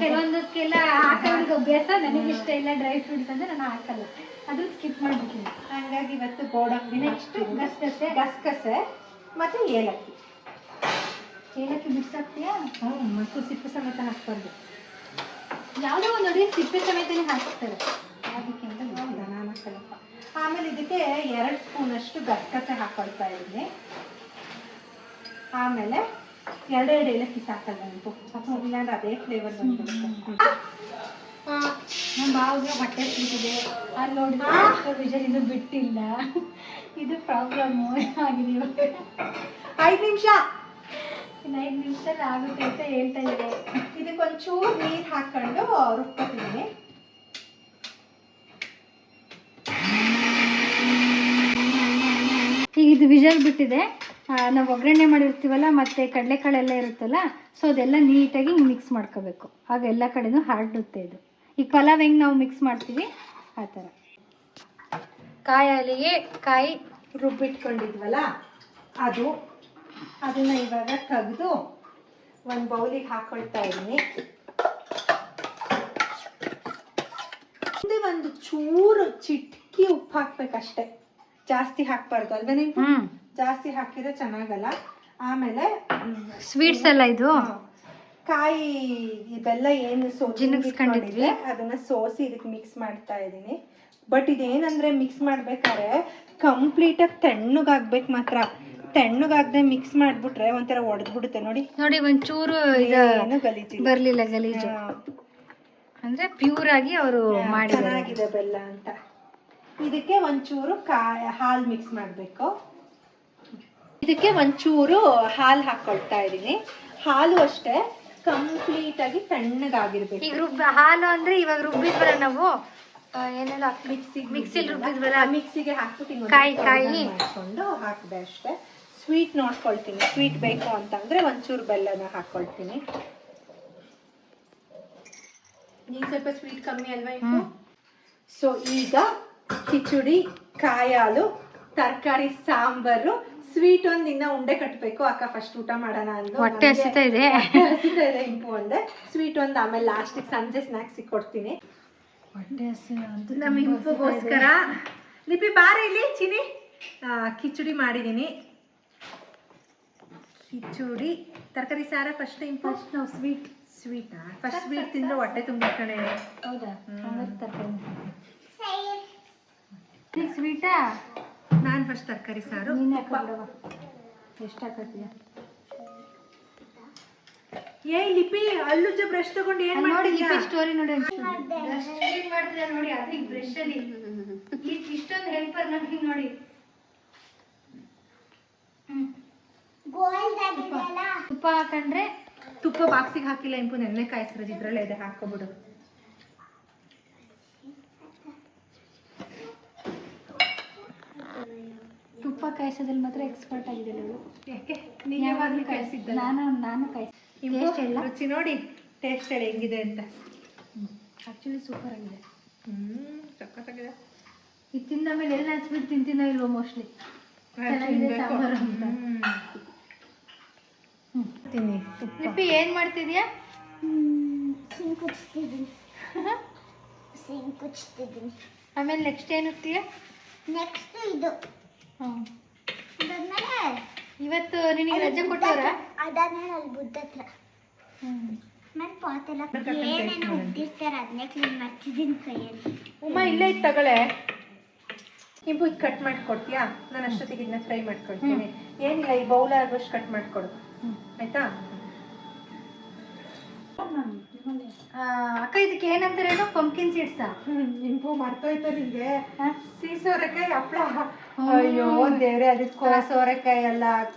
ಕೆಲವೊಂದಕ್ಕೆಲ್ಲ ಹಾಕೋದ್ರಿಗೆ ಅಭ್ಯಾಸ, ನನಗೆ ಇಷ್ಟ ಇಲ್ಲ ಡ್ರೈ ಫ್ರೂಟ್ಸ್ ಅಂದ್ರೆ ನಾನು ಹಾಕಲ್ಲ, ಅದು ಸ್ಕಿಪ್ ಮಾಡ್ಬಿಡ್ತೀನಿ. ಹಂಗಾಗಿ ಇವತ್ತು ಗೋಡಂಬಿ, ನೆಕ್ಸ್ಟ್ ಗಸಗಸೆ ಮತ್ತೆ ಏಲಕ್ಕಿ ಬಿಡ್ಸಾಕ್ತೀಯಾ? ಮತ್ತು ಸಿಪ್ಪೆ ಸಮೇತ ಹಾಕ್ಬಾರ್ದು. ಯಾವುದೋ ಒಂದು ನೋಡಿ ಸಿಪ್ಪೆ ಸಮೇತನೇ ಹಾಕ್ತಾರೆ, ಅದಕ್ಕೆ ಅಂತ ನಾನು ಹಾಕಲ್ಲಪ್ಪ. ಆಮೇಲೆ ಇದಕ್ಕೆ 2 ಸ್ಪೂನಷ್ಟು ಗಸಗಸೆ ಹಾಕೊಳ್ತಾ ಇದ್ದೀನಿ. ಆಮೇಲೆ 2 ಏಲಕ್ಕಿ ಸಾಕಲ್ಲ ಉಂಟು, ಇಲ್ಲಾಂದ್ರೆ ಅದೇ ಫ್ಲೇವರ್ ಬಂದ್ಬಿಡುತ್ತೆ. ನಮ್ಮ ಬಾವಿಗೆ ಹೊಟ್ಟೆ ಸಿಕ್ಕಿದೆ, ಅಲ್ಲಿ ನೋಡಿದ್ರೆ ವಿಜಯ್ ಇನ್ನೂ ಬಿಟ್ಟಿಲ್ಲ, ಇದು ಪ್ರಾಬ್ಲಮ್ ಆಗಿದೆ. 5 ನಿಮಿಷ, ಇನ್ನು 5 ನಿಮಿಷದಲ್ಲಿ ಆಗುತ್ತೆ ಅಂತ ಹೇಳ್ತಾ ಇದ್ದಾರೆ. ಇದಕ್ಕೊಂಚೂರು ನೀರು ಹಾಕೊಂಡು ರುಬ್ಕೊತೀನಿ. ಈಗ ಇದು ವಿಜಲ್ ಬಿಟ್ಟಿದೆ, ನಾವು ಒಗ್ಗರಣೆ ಮಾಡಿರ್ತೀವಲ್ಲ ಮತ್ತು ಕಡಲೆಕಾಳೆಲ್ಲ ಇರುತ್ತಲ್ಲ, ಸೊ ಅದೆಲ್ಲ ನೀಟಾಗಿ ಹಿಂಗೆ ಮಿಕ್ಸ್ ಮಾಡ್ಕೋಬೇಕು, ಆಗ ಎಲ್ಲ ಕಡೆನೂ ಹರಡುತ್ತೆ ಇದು. ಈಗ ಪಲಾವ್ ಹೆಂಗೆ ನಾವು ಮಿಕ್ಸ್ ಮಾಡ್ತೀವಿ ಆ ಥರ. ಕಾಯಿ ಹಾಲಿಗೆ ಕಾಯಿ ರುಬ್ಬಿಟ್ಕೊಂಡಿದ್ವಲ್ಲ ಅದನ್ನ ಇವಾಗ ತೆಗೆದು ಒಂದು ಬೌಲಿಗೆ ಹಾಕೊಳ್ತಾ ಇದ್ದೀನಿ. ಒಂದು ಚೂರು ಚಿಟ್ಕಿ ಉಪ್ಪು ಹಾಕ್ಬೇಕಷ್ಟೆ, ಜಾಸ್ತಿ ಹಾಕ್ಬಾರ್ದು ಅಲ್ವೇ ನೀವು? ಜಾಸ್ತಿ ಹಾಕಿದ್ರೆ ಚೆನ್ನಾಗಲ್ಲ. ಆಮೇಲೆ ಸ್ವೀಟ್ಸ್ ಎಲ್ಲ ಇದು ಕಾಯಿ ಇದೆಲ್ಲ ಏನು ಜಿನಗಿಸ್ಕೊಂಡಿದ್ರೆ ಅದನ್ನ ಸೋಸಿ ಇದಕ್ಕೆ ಮಿಕ್ಸ್ ಮಾಡ್ತಾ ಇದ್ದೀನಿ. ಬಟ್ ಇದೇನಂದ್ರೆ ಮಿಕ್ಸ್ ಮಾಡ್ಬೇಕಾದ್ರೆ ಕಂಪ್ಲೀಟಾಗಿ ತಣ್ಣಗಾಗ್ಬೇಕು ಮಾತ್ರ. ತಣ್ಣಗಾಗದೆ ಮಿಕ್ಸ್ ಮಾಡ್ಬಿಟ್ರೆ ಒಂಥರ ಒಡೆದ್ಬಿಡುತ್ತೆ. ನೋಡಿ ಒಂಚೂರು ಗಲೀಜು ಬರ್ಲಿಲ್ಲ, ಗಲೀಜು ಅಂದ್ರೆ ಪ್ಯೂರ್ ಆಗಿ ಅವರು ಮಾಡಿ ಚೆನ್ನಾಗಿದೆ ಬೆಲ್ಲ ಅಂತ. ಇದಕ್ಕೆ ಒಂಚೂರು ಹಾಲು ಮಿಕ್ಸ್ ಮಾಡಬೇಕು. ಇದಕ್ಕೆ ಒಂಚೂರು ಹಾಲು ಹಾಕೊಳ್ತಾ ಇದ್ದೀನಿ. ಹಾಲು ಅಷ್ಟೇ ಕಂಪ್ಲೀಟ್ ಆಗಿ ತಣ್ಣಗಾಗಿರ್ಬೇಕು. ಈಗ ಹಾಲು ಅಂದ್ರೆ ಇವಾಗ ರುಬ್ಬಿದ್ವಲ್ಲ ನಾವು, ಏನೆಲ್ಲ ಮಿಕ್ಸಿಲಿ ರುಬ್ಬಿದ್ವಲ್ಲ, ಮಿಕ್ಸಿಗೆ ಹಾಕ್ಬಿಟ್ಟು ಕಾಯಿ ಮಾಡ್ಕೊಂಡು ಹಾಕಿದೆ ಅಷ್ಟೇ. ಸ್ವೀಟ್ ನೋಡ್ಕೊಳ್ತೀನಿ, ಸ್ವೀಟ್ ಬೇಕು ಅಂತಂದ್ರೆ ಒಂಚೂರು ಬೆಲ್ಲನ ಹಾಕೊಳ್ತೀನಿ. ನೀನು ಸ್ವಲ್ಪ ಸ್ವೀಟ್ ಕಮ್ಮಿ ಅಲ್ವಾ ಇನ್ನು? ಸೊ ಈಗ ಕಿಚುಡಿ, ಕಾಯಿ ಹಾಲು, ತರಕಾರಿ ಸಾಂಬಾರು, ಸ್ವೀಟ್ ಒಂದು ಇನ್ನ ಉಂಡೆ ಕಟ್ಟಬೇಕು. ಅಕ್ಕ ಫಸ್ಟ್ ಊಟ ಮಾಡೋಣ ಅಂದು ಹೊಟ್ಟೆ ಹಸಿತಾ ಇದೆ ಇಂಪು ಒಂದೆ, ಸ್ವೀಟ್ ಒಂದು ಆಮೇಲೆ ಲಾಸ್ಟಿಗೆ ಸಂಜೆ ಸ್ನಾಕ್ಸ್ ಕೊಡ್ತೀನಿ. ನಮ್ಮ ಇಂಪುಗೋಸ್ಕರ ಲಿಪಿ ಬಾರಿ ಇಲ್ಲಿ ಚಿನಿ ಕಿಚುಡಿ ಮಾಡಿದ್ದೀನಿ. ಕಿಚುಡಿ ತರಕಾರಿ ಸಾರ ಫಸ್ಟ್ ಇಂಪು ನಾವು ಸ್ವೀಟಾ ಫಸ್ಟ್ ಸ್ವೀಟ್ ತಿಂದ್ರೆ ಹೊಟ್ಟೆ ತುಂಬ ಕಣೆ. ಹೌದಾ? ಸ್ವೀಟಾ? ನಾನು ಫಸ್ಟ್ ತರಕಾರಿ ಸಾರು. ಎಷ್ಟು ಹಾಕತ್ತೀಯ? ಲಿಪಿ ಅಲ್ಲುಜ್ಜ ಬ್ರಷ್ ತಗೊಂಡು ಏನ್ ಮಾಡ್ತಿದ್ಯಾ? ಸ್ಟೋರಿ ನೋಡಿ ನೋಡಿ, ಅದಕ್ಕೆ ಬ್ರಷ್ ಅಲ್ಲಿ ಇಷ್ಟೊಂದು ಹೆಲ್ಪರ್ ನಮ್ಗೆ ನೋಡಿ. ತುಪ್ಪ ಹಾಕೊಂಡ್ರೆ, ತುಪ್ಪ ಬಾಕ್ಸಿಗೆ ಹಾಕಿಲ್ಲ ಇಂಪು, ನೆನ್ನೆ ಕಾಯಿಸಿರೋದು ಇದ್ರಲ್ಲೇ ಇದೆ, ಹಾಕೋಬಿಡು. ತುಪ್ಪ ಕಾಯಿಸೋದ್ರಲ್ಲಿ ಮಾತ್ರ ಎಕ್ಸ್ಪರ್ಟ್ ಆಗಿದ್ದಲ್ಲ ಅವಳು. ಯಾಕೆ ನೀನು ಯಾವಾಗಲೂ ಕಾಯಿಸಿದ್ದ? ನಾನು ಕಾಯಿಸಿ ರುಚಿ ನೋಡಿ, ಟೇಸ್ಟ್ ಹೇಳಿ ಹೆಂಗಿದೆ ಅಂತ. ಆಕ್ಚುಲಿ ಸೂಪರ್ ಆಗಿದೆ. ಸಕ್ಕತ್ತಾಗಿದೆ. ಇದು ತಿಂದ ಮೇಲೆ ಎಲ್ಲ ಸ್ವೀಟ್ ತಿಂತೀನೋ ಇಲ್ವೋ ಮೋಸ್ಟ್ಲಿ. ಚೆನ್ನಾಗಿದೆ ಸಾಂಬಾರು ಅಂತ. ಲಿಪಿ ಏನ್ ಮಾಡ್ತಿದ್ಯಾ? ಆಮೇಲೆ ನೆಕ್ಸ್ಟ್ ಏನು? ನೆಕ್ಸ್ಟ್ ಇದು. ಅದಾದ್ಮೇಲೆ ಇವತ್ತು ನಿನಗೆ ರಜೆ ಕೊಟ್ಟವ್ರ? ಅದಾದ್ಮೇಲೆ ಅಲ್ಲಿ ಬುದ್ಧ ಹತ್ರ ನಾನು ಪಾತೆಲ್ಲ ಏನೇನೋ ಉದ್ದಿರ್ತಾರೆ ಅದನ್ನೇ ಕ್ಲೀನ್ ಮಾಡ್ತಿದ್ದೀನಿ ಕೈಯಲ್ಲಿ. ಉಮ್ಮ ಇಲ್ಲೇ ಇತ್ತು ತಗೊಳ್ಳೆ. ಇಂಪು ಇದು ಕಟ್ ಮಾಡಿಕೊಡ್ತೀಯಾ? ನಾನು ಅಷ್ಟೊತ್ತಿಗೆ ಇದನ್ನ ಫ್ರೈ ಮಾಡ್ಕೊಳ್ತೀನಿ. ಏನಿಲ್ಲ, ಈ ಬೌಲ್ ಆಗೋಷ್ಟು ಕಟ್ ಮಾಡಿಕೊಡು ಆಯ್ತಾ? ಅಕ್ಕ ಇದಕ್ಕೆ ಏನಂತಾರೇನು? ಪಂಪ್ಕಿನ್ ಸೀಡ್ಸಾ? ಇಂಪು ಮರ್ತೋಯ್ತು ನಿಂಗೆ. ಸೀಸೋರೆಕಾಯಿ ಹಪ್ಪಳ. ಅಯ್ಯೋ ದೇವ್ರೆ, ಅದಕ್ಕೆ ಸೋರೆಕಾಯಿ ಎಲ್ಲ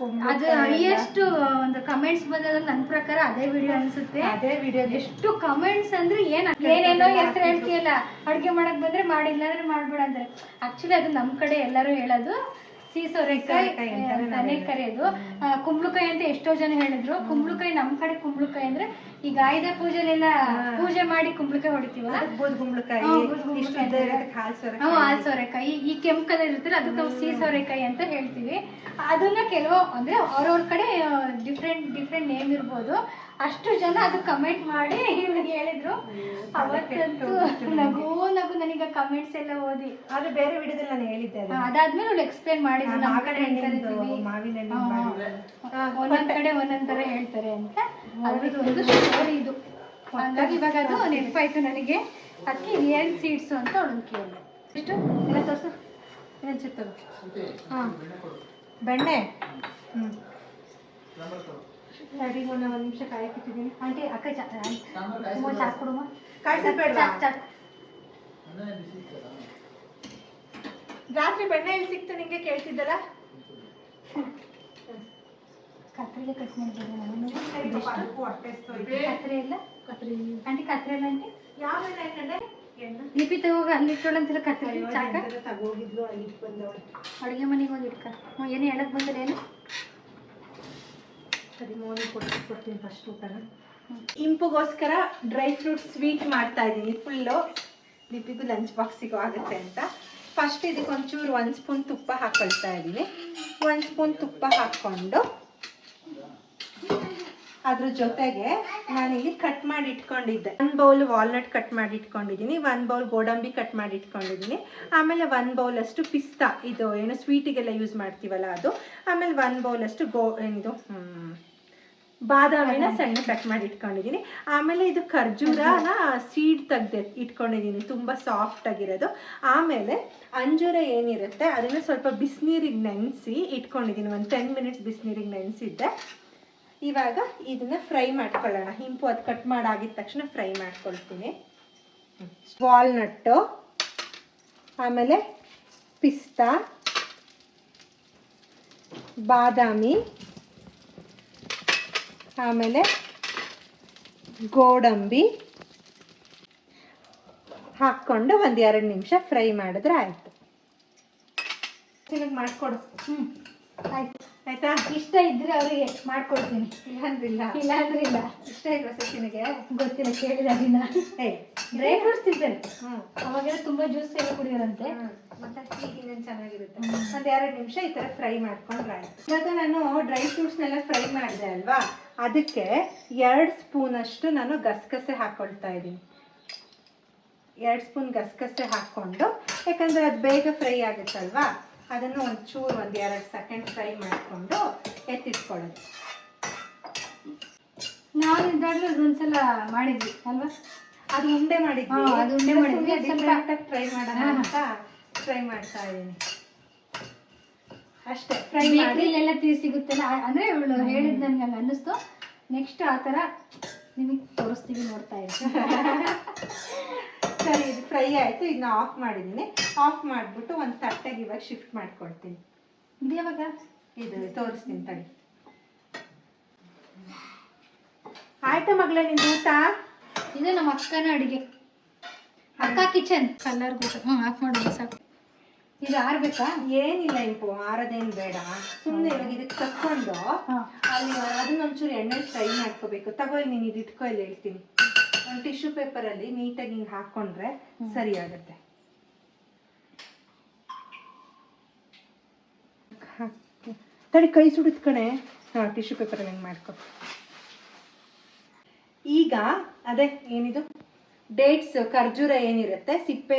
ಅದು ಹೈಯೆಸ್ಟ್ ಒಂದು ಕಮೆಂಟ್ಸ್ ಬಂದದ ನನ್ನ ಪ್ರಕಾರ ಅದೇ ವಿಡಿಯೋ ಅನ್ಸುತ್ತೆ. ಅದೇ ವಿಡಿಯೋ ಎಷ್ಟು ಕಮೆಂಟ್ಸ್ ಅಂದ್ರೆ ಏನೇನೋ ಹೆಸರು ಹೇಳ್ತೀಯಲ್ಲ, ಅಡುಗೆ ಮಾಡಕ್ ಬಂದ್ರೆ ಮಾಡಿಲ್ಲ ಅಂದ್ರೆ ಮಾಡ್ಬೇಡ ಅಂದ್ರೆ. ಆಕ್ಚುಲಿ ಅದು ನಮ್ಮ ಕಡೆ ಎಲ್ಲರೂ ಹೇಳೋದು ಸೀಸೋರೆಕಾಯಿ ಅಂತಾನೆ ಕರೆಯೋದು. ಕುಂಬಳಕಾಯಿ ಅಂತ ಎಷ್ಟೋ ಜನ ಹೇಳಿದ್ರು. ಕುಂಬಳಕಾಯಿ ನಮ್ಮ ಕಡೆ ಕುಂಬಳಕಾಯಿ ಅಂದ್ರೆ ಈಗ ಆಯುಧ ಪೂಜೆಲೆಲ್ಲ ಪೂಜೆ ಮಾಡಿ ಕುಂಬಳಕಾಯಿ ಹೊಡಿತೀವಲ್ಲ, ಹಾಲ್ ಸೋರೆಕಾಯಿ. ಈ ಕೆಂಪು ಕಲರ್ ಇರ್ತಲ್ಲ ಅದಕ್ಕೆ ನಾವು ಸೀಸೋರೆಕಾಯಿ ಅಂತ ಹೇಳ್ತೀವಿ. ಅದನ್ನ ಕೆಲವು ಅಂದ್ರೆ ಅವ್ರವ್ರ ಕಡೆ ಡಿಫ್ರೆಂಟ್ ನೇಮ್ ಇರ್ಬೋದು. ಅಷ್ಟು ಜನ ಅದು ಕಮೆಂಟ್ ಮಾಡಿ ಇವ್ರಿಗೆ ಹೇಳಿದ್ರು. ಅವತ್ತಂತೂ ನಗು ನನಗೆ ಕಮೆಂಟ್ಸ್ ಎಲ್ಲ ಓದಿ. ಅದು ಬೇರೆ ವಿಡಿಯೋದಲ್ಲಿ ನಾನು ಹೇಳಿದ್ದೆ. ಅದಾದ್ಮೇಲೆ ಅವ್ಳು ಎಕ್ಸ್ಪ್ಲೇನ್ ಮಾಡಿದ್ರು ನಮ್ಮ ಕಡೆ ಒಂದೊಂದ್ ಕಡೆ ಒಂದೊಂದ್ ತರ ಹೇಳ್ತಾರೆ ಅಂತ. ಅದ್ರದ್ದು ಒಂದು ಸ್ಟೋರಿ ಇದು. ಹಂಗಾಗಿ ಇವಾಗ ಅದು ನೆನಪಾಯ್ತು ನನಗೆ. ಅದಕ್ಕೆ ಏನ್ ಸೀಡ್ಸು ಅಂತ ಅವಳನ್ನು ಕೇಳಿದೆ. ಎಷ್ಟು ಎಲ್ಲ ತೋರ್ಸು. ಇನ್ನೊಂದು ಹಾಂ ಬೆಣ್ಣೆ. ಸರಿ, ಒಂದು ನಿಮಿಷ ಕಾಯಕ್ಕಿಟ್ಟಿದ್ದೀನಿ. ಆಂಟಿ ಅಕ್ಕ ಚಾಕ್ ಕೊಡುವ. ಕಾಯಿಸಬೇಡ. ರಾತ್ರಿ ಬೆಣ್ಣೆ ಎಲ್ಲಿ ಸಿಕ್ತು ನಿಂಗೆ ಕೇಳ್ತಿದ್ದಲ್ಲ? ಕತ್ರೆಗೆ ಕಟ್ ಮಾಡಿದ್ದೇನೆ ನಾನು. ಕತ್ರೆ ಇಲ್ಲ ಆಂಟಿ, ಕತ್ರೆ ಇಲ್ಲ ಆಂಟಿ. ಯಾವ ಎಣ್ಣೆ? ಲಿಪಿ ತಗೋಗ ಅಲ್ಲಿಟ್ಟೋಳಂತಿಲ್ಲ ಕತ್ರೆ ಚಾಕ. ತಗೋಗಿದ್ಲು, ಅಲ್ಲಿ ಬಂದವಳು. ಅಡುಗೆ ಮನೆಗೆ ಒಂದು ಇಟ್ಕ. ಏನು ಹೇಳಕ್ ಬಂದ್ರೆ ಏನು? ಸರಿ, ಮೋನಿ ಕೊಡ್ತೀನಿ ಫಸ್ಟ್ ಊಟನ. ಇಂಪುಗೋಸ್ಕರ ಡ್ರೈ ಫ್ರೂಟ್ ಸ್ವೀಟ್ ಮಾಡ್ತಾ ಇದ್ದೀನಿ ಫುಲ್ಲು. ಲಿಪಿಗೂ ಲಂಚ್ ಬಾಕ್ಸಿಗೂ ಆಗುತ್ತೆ ಅಂತ. ಫಸ್ಟ್ ಇದಕ್ಕೆ ಒಂಚೂರು 1 ಸ್ಪೂನ್ ತುಪ್ಪ ಹಾಕೊಳ್ತಾ ಇದ್ದೀನಿ. 1 ಸ್ಪೂನ್ ತುಪ್ಪ ಹಾಕ್ಕೊಂಡು ಅದ್ರ ಜೊತೆಗೆ ನಾನಿಲ್ಲಿ ಕಟ್ ಮಾಡಿ ಇಟ್ಕೊಂಡಿದ್ದೆ. 1 ಬೌಲ್ ವಾಲ್ನಟ್ ಕಟ್ ಮಾಡಿ ಇಟ್ಕೊಂಡಿದ್ದೀನಿ, 1 ಬೌಲ್ ಗೋಡಂಬಿ ಕಟ್ ಮಾಡಿ ಇಟ್ಕೊಂಡಿದ್ದೀನಿ, ಆಮೇಲೆ 1 ಬೌಲ್ ಅಷ್ಟು ಪಿಸ್ತಾ, ಇದು ಏನು ಸ್ವೀಟಿಗೆಲ್ಲ ಯೂಸ್ ಮಾಡ್ತೀವಲ್ಲ ಅದು, ಆಮೇಲೆ 1 ಬೌಲ್ ಅಷ್ಟು ಏನಿದು ಬಾದಾಮಿನ ಸಣ್ಣ ಕಟ್ ಮಾಡಿ ಇಟ್ಕೊಂಡಿದ್ದೀನಿ. ಆಮೇಲೆ ಇದು ಖರ್ಜೂರನ ಸೀಡ್ ತೆಗ್ದು ಇಟ್ಕೊಂಡಿದ್ದೀನಿ, ತುಂಬ ಸಾಫ್ಟ್ ಆಗಿರೋದು. ಆಮೇಲೆ ಅಂಜೂರ ಏನಿರುತ್ತೆ ಅದನ್ನು ಸ್ವಲ್ಪ ಬಿಸಿನೀರಿಗೆ ನೆನೆಸಿ ಇಟ್ಕೊಂಡಿದ್ದೀನಿ. ಒಂದು 10 ಮಿನಿಟ್ಸ್ ಬಿಸಿನೀರಿಗೆ ನೆನೆಸಿದ್ದೆ. ಇವಾಗ ಇದನ್ನ ಫ್ರೈ ಮಾಡ್ಕೊಳ್ಳೋಣ. ಹಿಂಪು ಅದು ಕಟ್ ಮಾಡಾಗಿದ ತಕ್ಷಣ ಫ್ರೈ ಮಾಡ್ಕೊಳ್ತೀನಿ. ವಾಲ್ನಟ್ಟು, ಆಮೇಲೆ ಪಿಸ್ತಾ, ಬಾದಾಮಿ, ಆಮೇಲೆ ಗೋಡಂಬಿ ಹಾಕ್ಕೊಂಡು 1-2 ನಿಮಿಷ ಫ್ರೈ ಮಾಡಿದ್ರೆ ಆಯಿತು. ನಿನಗೆ ಮಾಡಿಕೊಡು. ಆಯ್ತು ಆಯ್ತಾ? ಇಷ್ಟ ಇದ್ರೆ ಅವರಿಗೆ ಮಾಡ್ಕೊಡ್ತೀನಿ. ಇಲ್ಲಾಂದ್ರಿಲ್ಲ. ಇಲ್ಲ ಇಷ್ಟ ಇಲ್ವಾ ಸಚಿನಿಗೆ? ಗೊತ್ತಿಲ್ಲ, ಕೇಳಿದ ದಿನ. ಡ್ರೈ ಫ್ರೂಟ್ಸ್ ತಿಂತಾರೆ. ಅವಾಗೆಲ್ಲ ತುಂಬಾ ಜ್ಯೂಸ್ ಎಲ್ಲ ಕುಡಿಯೋರಂತೆ. ಮತ್ತೆ ಈಗಿನ ಚೆನ್ನಾಗಿರುತ್ತೆ. 1-2 ನಿಮಿಷ ಈ ಥರ ಫ್ರೈ ಮಾಡ್ಕೊಂಡ್ರೆ ಆಯ್ತು. ಇವಾಗ ನಾನು ಡ್ರೈ ಫ್ರೂಟ್ಸ್ನೆಲ್ಲ ಫ್ರೈ ಮಾಡಿದೆ ಅಲ್ವಾ, ಅದಕ್ಕೆ 2 ಸ್ಪೂನ್ ಅಷ್ಟು ನಾನು ಗಸಗಸೆ ಹಾಕೊಳ್ತಾ ಇದ್ದೀನಿ. 2 ಸ್ಪೂನ್ ಗಸಗಸೆ ಹಾಕ್ಕೊಂಡು, ಯಾಕಂದರೆ ಅದು ಬೇಗ ಫ್ರೈ ಆಗುತ್ತಲ್ವಾ, ಅದನ್ನು ಒಂಚೂರು 1-2 ಸೆಕೆಂಡ್ ಫ್ರೈ ಮಾಡಿಕೊಂಡು ಎತ್ತಿಟ್ಕೊಳ್ಳೋದು. ನಾವು ಇದ್ದಾಗಲೂ ಒಂದ್ಸಲ ಮಾಡಿದ್ವಿ ಅಲ್ವಾ, ಅದು ಉಂಡೆ ಮಾಡಿದ್ವಿ. ಅದು ಉಂಡೆ ಮಾಡಿದ್ವಿ. ಡಿಫ್ರೆಂಟಾಗಿ ಫ್ರೈ ಮಾಡೋಣ ಅಂತ ಫ್ರೈ ಮಾಡ್ತಾ ಇದ್ದೀನಿ ಅಷ್ಟೇ. ಫ್ರೈ ಮಾಡಿ ಎಲ್ಲ ಸಿಗುತ್ತಲ್ಲ, ಅಂದ್ರೆ ಇವಳು ಹೇಳಿದ್ ನನ್ಗೆ ಹಂಗೆ ಅನ್ನಿಸ್ತು. ನೆಕ್ಸ್ಟ್ ಆ ಥರ ನಿಮಗೆ ತೋರಿಸ್ತೀವಿ, ನೋಡ್ತಾ ಇರ್ತೀವಿ. ಸರಿ, ಇದು ಫ್ರೈ ಆಯಿತು. ಇದನ್ನ ಆಫ್ ಮಾಡಿದ್ದೀನಿ. ಆಫ್ ಮಾಡಿಬಿಟ್ಟು ಒಂದು ತಟ್ಟೆಗೆ ಇವಾಗ ಶಿಫ್ಟ್ ಮಾಡ್ಕೊಳ್ತೀನಿ. ಇದು ಯಾವಾಗ? ಇದು ತೋರಿಸ್ತೀನಿ ತಡಿ. ಆಯ್ತಾ ಮಗಳೇ ನಿಂದು ಊಟ? ಇದು ನಮ್ಮ ಅಕ್ಕನ ಅಡುಗೆ. ಅಕ್ಕ ಕಿಚನ್ ಕಲರ್ ಊಟ. ಆಫ್ ಮಾಡೋದು ಸಾಕು. ಇದು ಆರ್ಬೇಕಾ? ಏನಿಲ್ಲ ಇಂಪು, ಆರದೇನು ಬೇಡ. ಸುಮ್ಮನೆ ಇವಾಗ ಇದಕ್ಕೆ ತಕ್ಕೊಂಡು ಅಲ್ಲಿ ಅದನ್ನೊಂಚೂರು ಎಣ್ಣೆಲಿ ಫ್ರೈ ಮಾಡ್ಕೋಬೇಕು. ತಗೊಳ್ಳಿ, ನೀನು ಇದು ಇಟ್ಕೊ, ಇಲ್ಲಿ ಹೇಳ್ತೀನಿ. ಒಂದು ಟಿಶ್ಯೂ ಪೇಪರಲ್ಲಿ ನೀಟಾಗಿ ಹಿಂಗೆ ಹಾಕ್ಕೊಂಡ್ರೆ ಸರಿ ಆಗುತ್ತೆ. ತಡಿ, ಕೈ ಸುಡಿದ ಕಣೆ. ಹಾಂ, ಟಿಶ್ಯೂ ಪೇಪರಲ್ಲಿ ಹಿಂಗೆ ಮಾಡ್ಕೊ. ಈಗ ಅದೇ ಏನಿದು ಡೇಟ್ಸ್ ಖರ್ಜೂರ ಏನಿರುತ್ತೆ ಸಿಪ್ಪೆ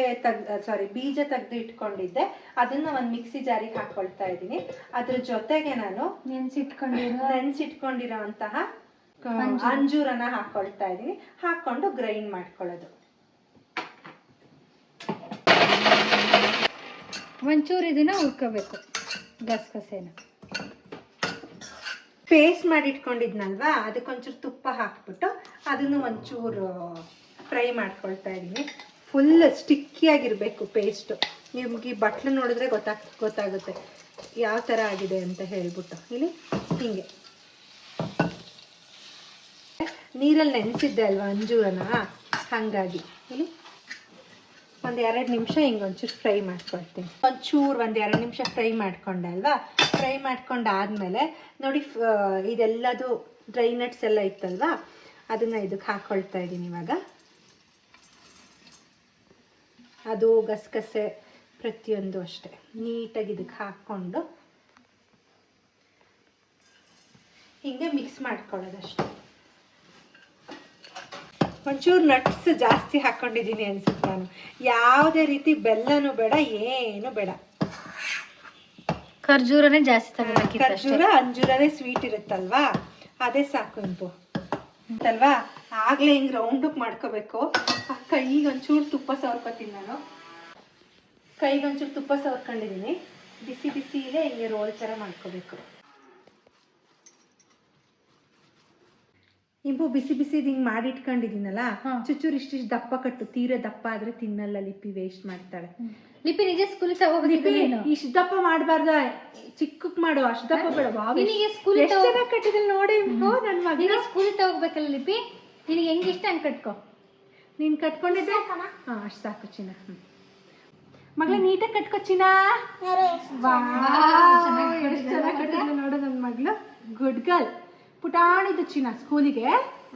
ಬೀಜ ತೆಗೆದು ಇಟ್ಕೊಂಡಿದ್ದೆ, ಅದನ್ನ ಒಂದು ಮಿಕ್ಸಿ ಜಾರಿಗೆ ಹಾಕೊಳ್ತಾ ಇದ್ದೀನಿ. ಅದ್ರ ಜೊತೆಗೆ ನಾನು ನೆನ್ಸಿಟ್ಕೊಂಡಿರೋಂತಹ ಅಂಜೂರನ ಹಾಕೊಳ್ತಾ ಇದ್ದೀನಿ. ಹಾಕೊಂಡು ಗ್ರೈಂಡ್ ಮಾಡ್ಕೊಳ್ಳೋದು. ಒಂಚೂರು ಇದನ್ನ ಹುರ್ಕೋಬೇಕು, ಗಸಗಸೆನ ಪೇಸ್ಟ್ ಮಾಡಿ ಇಟ್ಕೊಂಡಿದ್ನಲ್ವಾ, ಅದಕ್ಕೊಂಚೂರು ತುಪ್ಪ ಹಾಕ್ಬಿಟ್ಟು ಅದನ್ನು ಒಂಚೂರು ಫ್ರೈ ಮಾಡ್ಕೊಳ್ತಾ ಇದ್ದೀನಿ. ಫುಲ್ ಸ್ಟಿಕ್ಕಿಯಾಗಿರಬೇಕು ಪೇಸ್ಟು. ನಿಮ್ಗೆ ಈ ಬಟ್ಲು ನೋಡಿದ್ರೆ ಗೊತ್ತಾಗುತ್ತೆ ಯಾವ ಥರ ಆಗಿದೆ ಅಂತ ಹೇಳ್ಬಿಟ್ಟು. ಇಲ್ಲಿ ಹೀಗೆ ನೀರಲ್ಲಿ ನೆನೆಸಿದ್ದೆ ಅಲ್ವಾ ಅಂಜೂರನ, ಹಾಗಾಗಿ ಇಲ್ಲಿ ಒಂದು 2 ನಿಮಿಷ ಹಿಂಗೆ ಒಂಚೂರು ಫ್ರೈ ಮಾಡ್ಕೊಳ್ತೀನಿ. ಒಂದು 2 ನಿಮಿಷ ಫ್ರೈ ಮಾಡ್ಕೊಂಡೆ ಅಲ್ವಾ. ಫ್ರೈ ಮಾಡ್ಕೊಂಡಾದ್ಮೇಲೆ ನೋಡಿ ಇದೆಲ್ಲದು ಡ್ರೈ ನಟ್ಸ್ ಎಲ್ಲ ಇತ್ತಲ್ವಾ, ಅದನ್ನು ಇದಕ್ಕೆ ಹಾಕ್ಕೊಳ್ತಾ ಇದ್ದೀನಿ ಇವಾಗ. ಅದು ಗಸಗಸೆ ಪ್ರತಿಯೊಂದು ಅಷ್ಟೇ ನೀಟಾಗಿ ಇದಕ್ಕೆ ಹಾಕ್ಕೊಂಡು ಹಿಂಗೆ ಮಿಕ್ಸ್ ಮಾಡ್ಕೊಳ್ಳೋದಷ್ಟೇ. ಒಂಚೂರು ನಟ್ಸ್ ಜಾಸ್ತಿ ಹಾಕ್ಕೊಂಡಿದ್ದೀನಿ ಅನ್ಸುತ್ತೆ ನಾನು. ಯಾವುದೇ ರೀತಿ ಬೆಲ್ಲನೂ ಬೇಡ, ಏನು ಬೇಡ. ಖರ್ಜೂರನೇ ಜಾಸ್ತಿ ತಗೋಬೇಕಿತ್ತು. ಖರ್ಜೂರ ಅಂಜೂರನೇ ಸ್ವೀಟ್ ಇರುತ್ತಲ್ವಾ, ಅದೇ ಸಾಕು ಇಂಪು ಅಲ್ವಾ. ಆಗ್ಲೇ ಹಿಂಗೆ ರೌಂಡಕ್ಕೆ ಮಾಡ್ಕೋಬೇಕು. ಕೈಗೆ ಒಂಚೂರು ತುಪ್ಪ ಸವರ್ಕೊತೀನಿ ನಾನು. ಕೈಗೆ ಒಂಚೂರು ತುಪ್ಪ ಸವರ್ಕೊಂಡಿದ್ದೀನಿ. ಬಿಸಿ ಬಿಸಿಲೇ ಹಿಂಗೆ ರೋಲ್ ಥರ ಮಾಡ್ಕೋಬೇಕು. ಇಂಪು ಬಿಸಿ ಬಿಸಿದು ಹಿಂಗೆ ಮಾಡಿ ಇಟ್ಕೊಂಡಿದ್ದೀನಲ್ಲ, ಚುಚ್ಚೂರು ಇಷ್ಟಿಷ್ಟು ದಪ್ಪ ಕಟ್ಟು. ತೀರಾ ದಪ್ಪ ಆದ್ರೆ ತಿನ್ನಲ್ಲ ಲಿಪಿ, ವೇಸ್ಟ್ ಮಾಡ್ತಾಳೆ. ಲಿಪಿ ನಿಜ ಸ್ಕೂಲಿಗೆ ತಗೋಬೇಕು. ಇಷ್ಟು ದಪ್ಪ ಮಾಡಬಾರ್ದ, ಚಿಕ್ಕಕ್ ಮಾಡು. ಅಷ್ಟು ದಪ್ಪ ಬೇಡ. ಸ್ಕೂಲಿಗೆ ಕಟ್ಟಿದಲ್ಲಿ ನೋಡಿ ನನ್ನ ಮಗ ಸ್ಕೂಲಿಗೆ ತಗೋಬೇಕಲ್ಲ ಲಿಪಿ. ನಿನಗೆ ಹೆಂಗೆ ಇಷ್ಟ ಹಂಗೆ ಕಟ್ಕೊ. ನೀನು ಕಟ್ಕೊಂಡಿದ್ದೆ ಹಾಂ ಅಷ್ಟು ಸಾಕು ಚಿನ್ನ. ಮಗಳ ನೀಟಾಗಿ ಕಟ್ಕೊ ಚಿನ್ನ. ಚೆನ್ನಾಗಿ ಕಟ್ಟಿದ್ಲು ನೋಡು ನನ್ನ ಮಗಳು. Good girl. ಪುಟಾಣಿದ್ದು ಚಿನ್ನ ಸ್ಕೂಲಿಗೆ.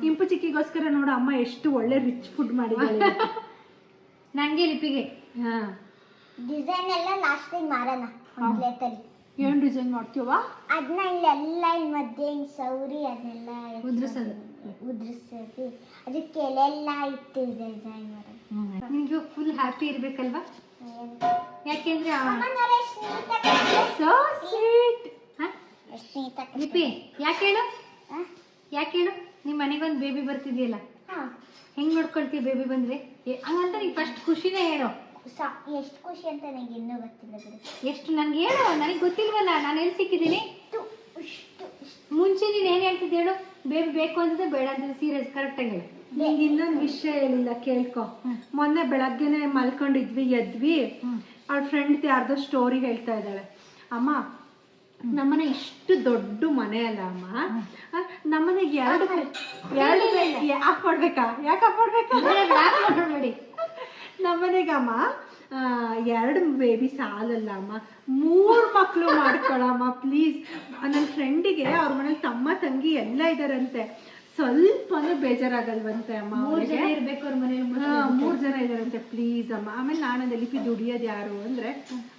ಇಂಪು ಚಿಕ್ಕಿಗೋಸ್ಕರ ನೋಡು ಅಮ್ಮ ಎಷ್ಟು ಒಳ್ಳೆ ರಿಚ್ ಫುಡ್ ಮಾಡಿದ್ದಾಳೆ. ನಂಗೆ ಲಿಪಿಗೆ ಡಿಸೈನ್ ಎಲ್ಲ ಲಾಸ್ಟಿಗೆ ಮಾರೋಣ ಪ್ಲೇಟಲ್ಲಿ. ಏನು ಡಿಸೈನ್ ಮಾಡ್ತೀವ? ಅದನ್ನ ಇಲ್ಲೆಲ್ಲ ಇಲ್ಲಿ ಮಧ್ಯೆ ಹಿಂಗೆ ಸೌರಿ ಅದನ್ನೆಲ್ಲ ಉದ್ರಿಸೋದು, ಅದಕ್ಕೆ ಎಲೆಲ್ಲ ಇಟ್ಟು ಡಿಸೈನ್ ಮಾಡೋದು. ನಿನಗೆ ಫುಲ್ ಹ್ಯಾಪಿ ಇರ್ಬೇಕಲ್ವಾ? ಯಾಕೆಂದ್ರೆ ಸೋ ಸ್ವೀಟ್. ಲಿಪಿ ಯಾಕೆ ಹೇಳು, ನಿಮ್ಮ ಮನೆಗೊಂದು ಬೇಬಿ ಬರ್ತಿದೆಯಲ್ಲ, ಹೆಂಗ್ ನೋಡ್ಕೊಳ್ತೀವಿ ಬೇಬಿ ಬಂದ್ರೆ? ಹಂಗಂತ ನೀನು ಫಸ್ಟ್ ಖುಷಿನೇ ಹೇಳು. ಎಷ್ಟು ಖುಷಿ ಅಂತ ನನಗೆ ಇನ್ನೂ ಗೊತ್ತಿಲ್ಲ ಬಿಡು. ಎಷ್ಟು ನನ್ಗೆ ಹೇಳು, ನನಗೆ ಗೊತ್ತಿಲ್ವಲ್ಲ, ನಾನು ಎಲ್ಲಿ ಸಿಕ್ಕಿದ್ದೀನಿ? ಮುಂಚೆ ನೀನು ಏನು ಹೇಳ್ತಿದ್ದೆ ಹೇಳು? ಬೇಬಿ ಬೇಕು ಅಂತಂದ್ರೆ ಬೇಡ ಅಂತಂದ್ರೆ ಸೀರಿಯಸ್ ಕರೆಕ್ಟಾಗಿ ಹೇಳು. ನಿಂಗೆ ಇನ್ನೊಂದು ವಿಷಯ ಹೇಳಿಲ್ಲ ಕೇಳ್ಕೊ. ಮೊನ್ನೆ ಬೆಳಗ್ಗೆನೆ ಮಲ್ಕೊಂಡಿದ್ವಿ, ಎದ್ವಿ, ಅವ್ಳ ಫ್ರೆಂಡ್ ಯಾರ್ದೋ ಸ್ಟೋರಿ ಹೇಳ್ತಾ ಇದ್ದಾಳೆ. ಅಮ್ಮ ನಮ್ಮನೆ ಇಷ್ಟು ದೊಡ್ಡ ಮನೆ ಅಲ್ಲ ಅಮ್ಮ, ನಮ್ಮನೆಗೆ ಎರಡು ಆಫ್ ಮಾಡ್ಬೇಕಾ? ಯಾಕೆ ಆಫ್ ಮಾಡ್ಬೇಕಾ? ನೋಡಿ ನಮ್ಮನೆಗಮ್ಮ 2 ಬೇಬಿ ಸಾಲಲ್ಲ ಅಮ್ಮ, 3 ಮಕ್ಕಳು ಮಾಡ್ಕೊಳಮ್ಮ ಪ್ಲೀಸ್. ನನ್ನ ಫ್ರೆಂಡಿಗೆ ಅವ್ರ ಮನೇಲಿ ತಮ್ಮ ತಂಗಿ ಎಲ್ಲ ಇದಾರಂತೆ. ಸ್ವಲ್ಪನೂ ಬೇಜಾರಾಗಲ್ವಂತೆ ಅಮ್ಮ. 3 ಜನ ಇರ್ಬೇಕು ಅವ್ರ ಮನೇಲಿ. 3 ಜನ ಇದಾರಂತೆ ಪ್ಲೀಸ್ ಅಮ್ಮ. ಆಮೇಲೆ ನಾನು ಲಿಪಿ ದುಡಿಯೋದು ಯಾರು ಅಂದ್ರೆ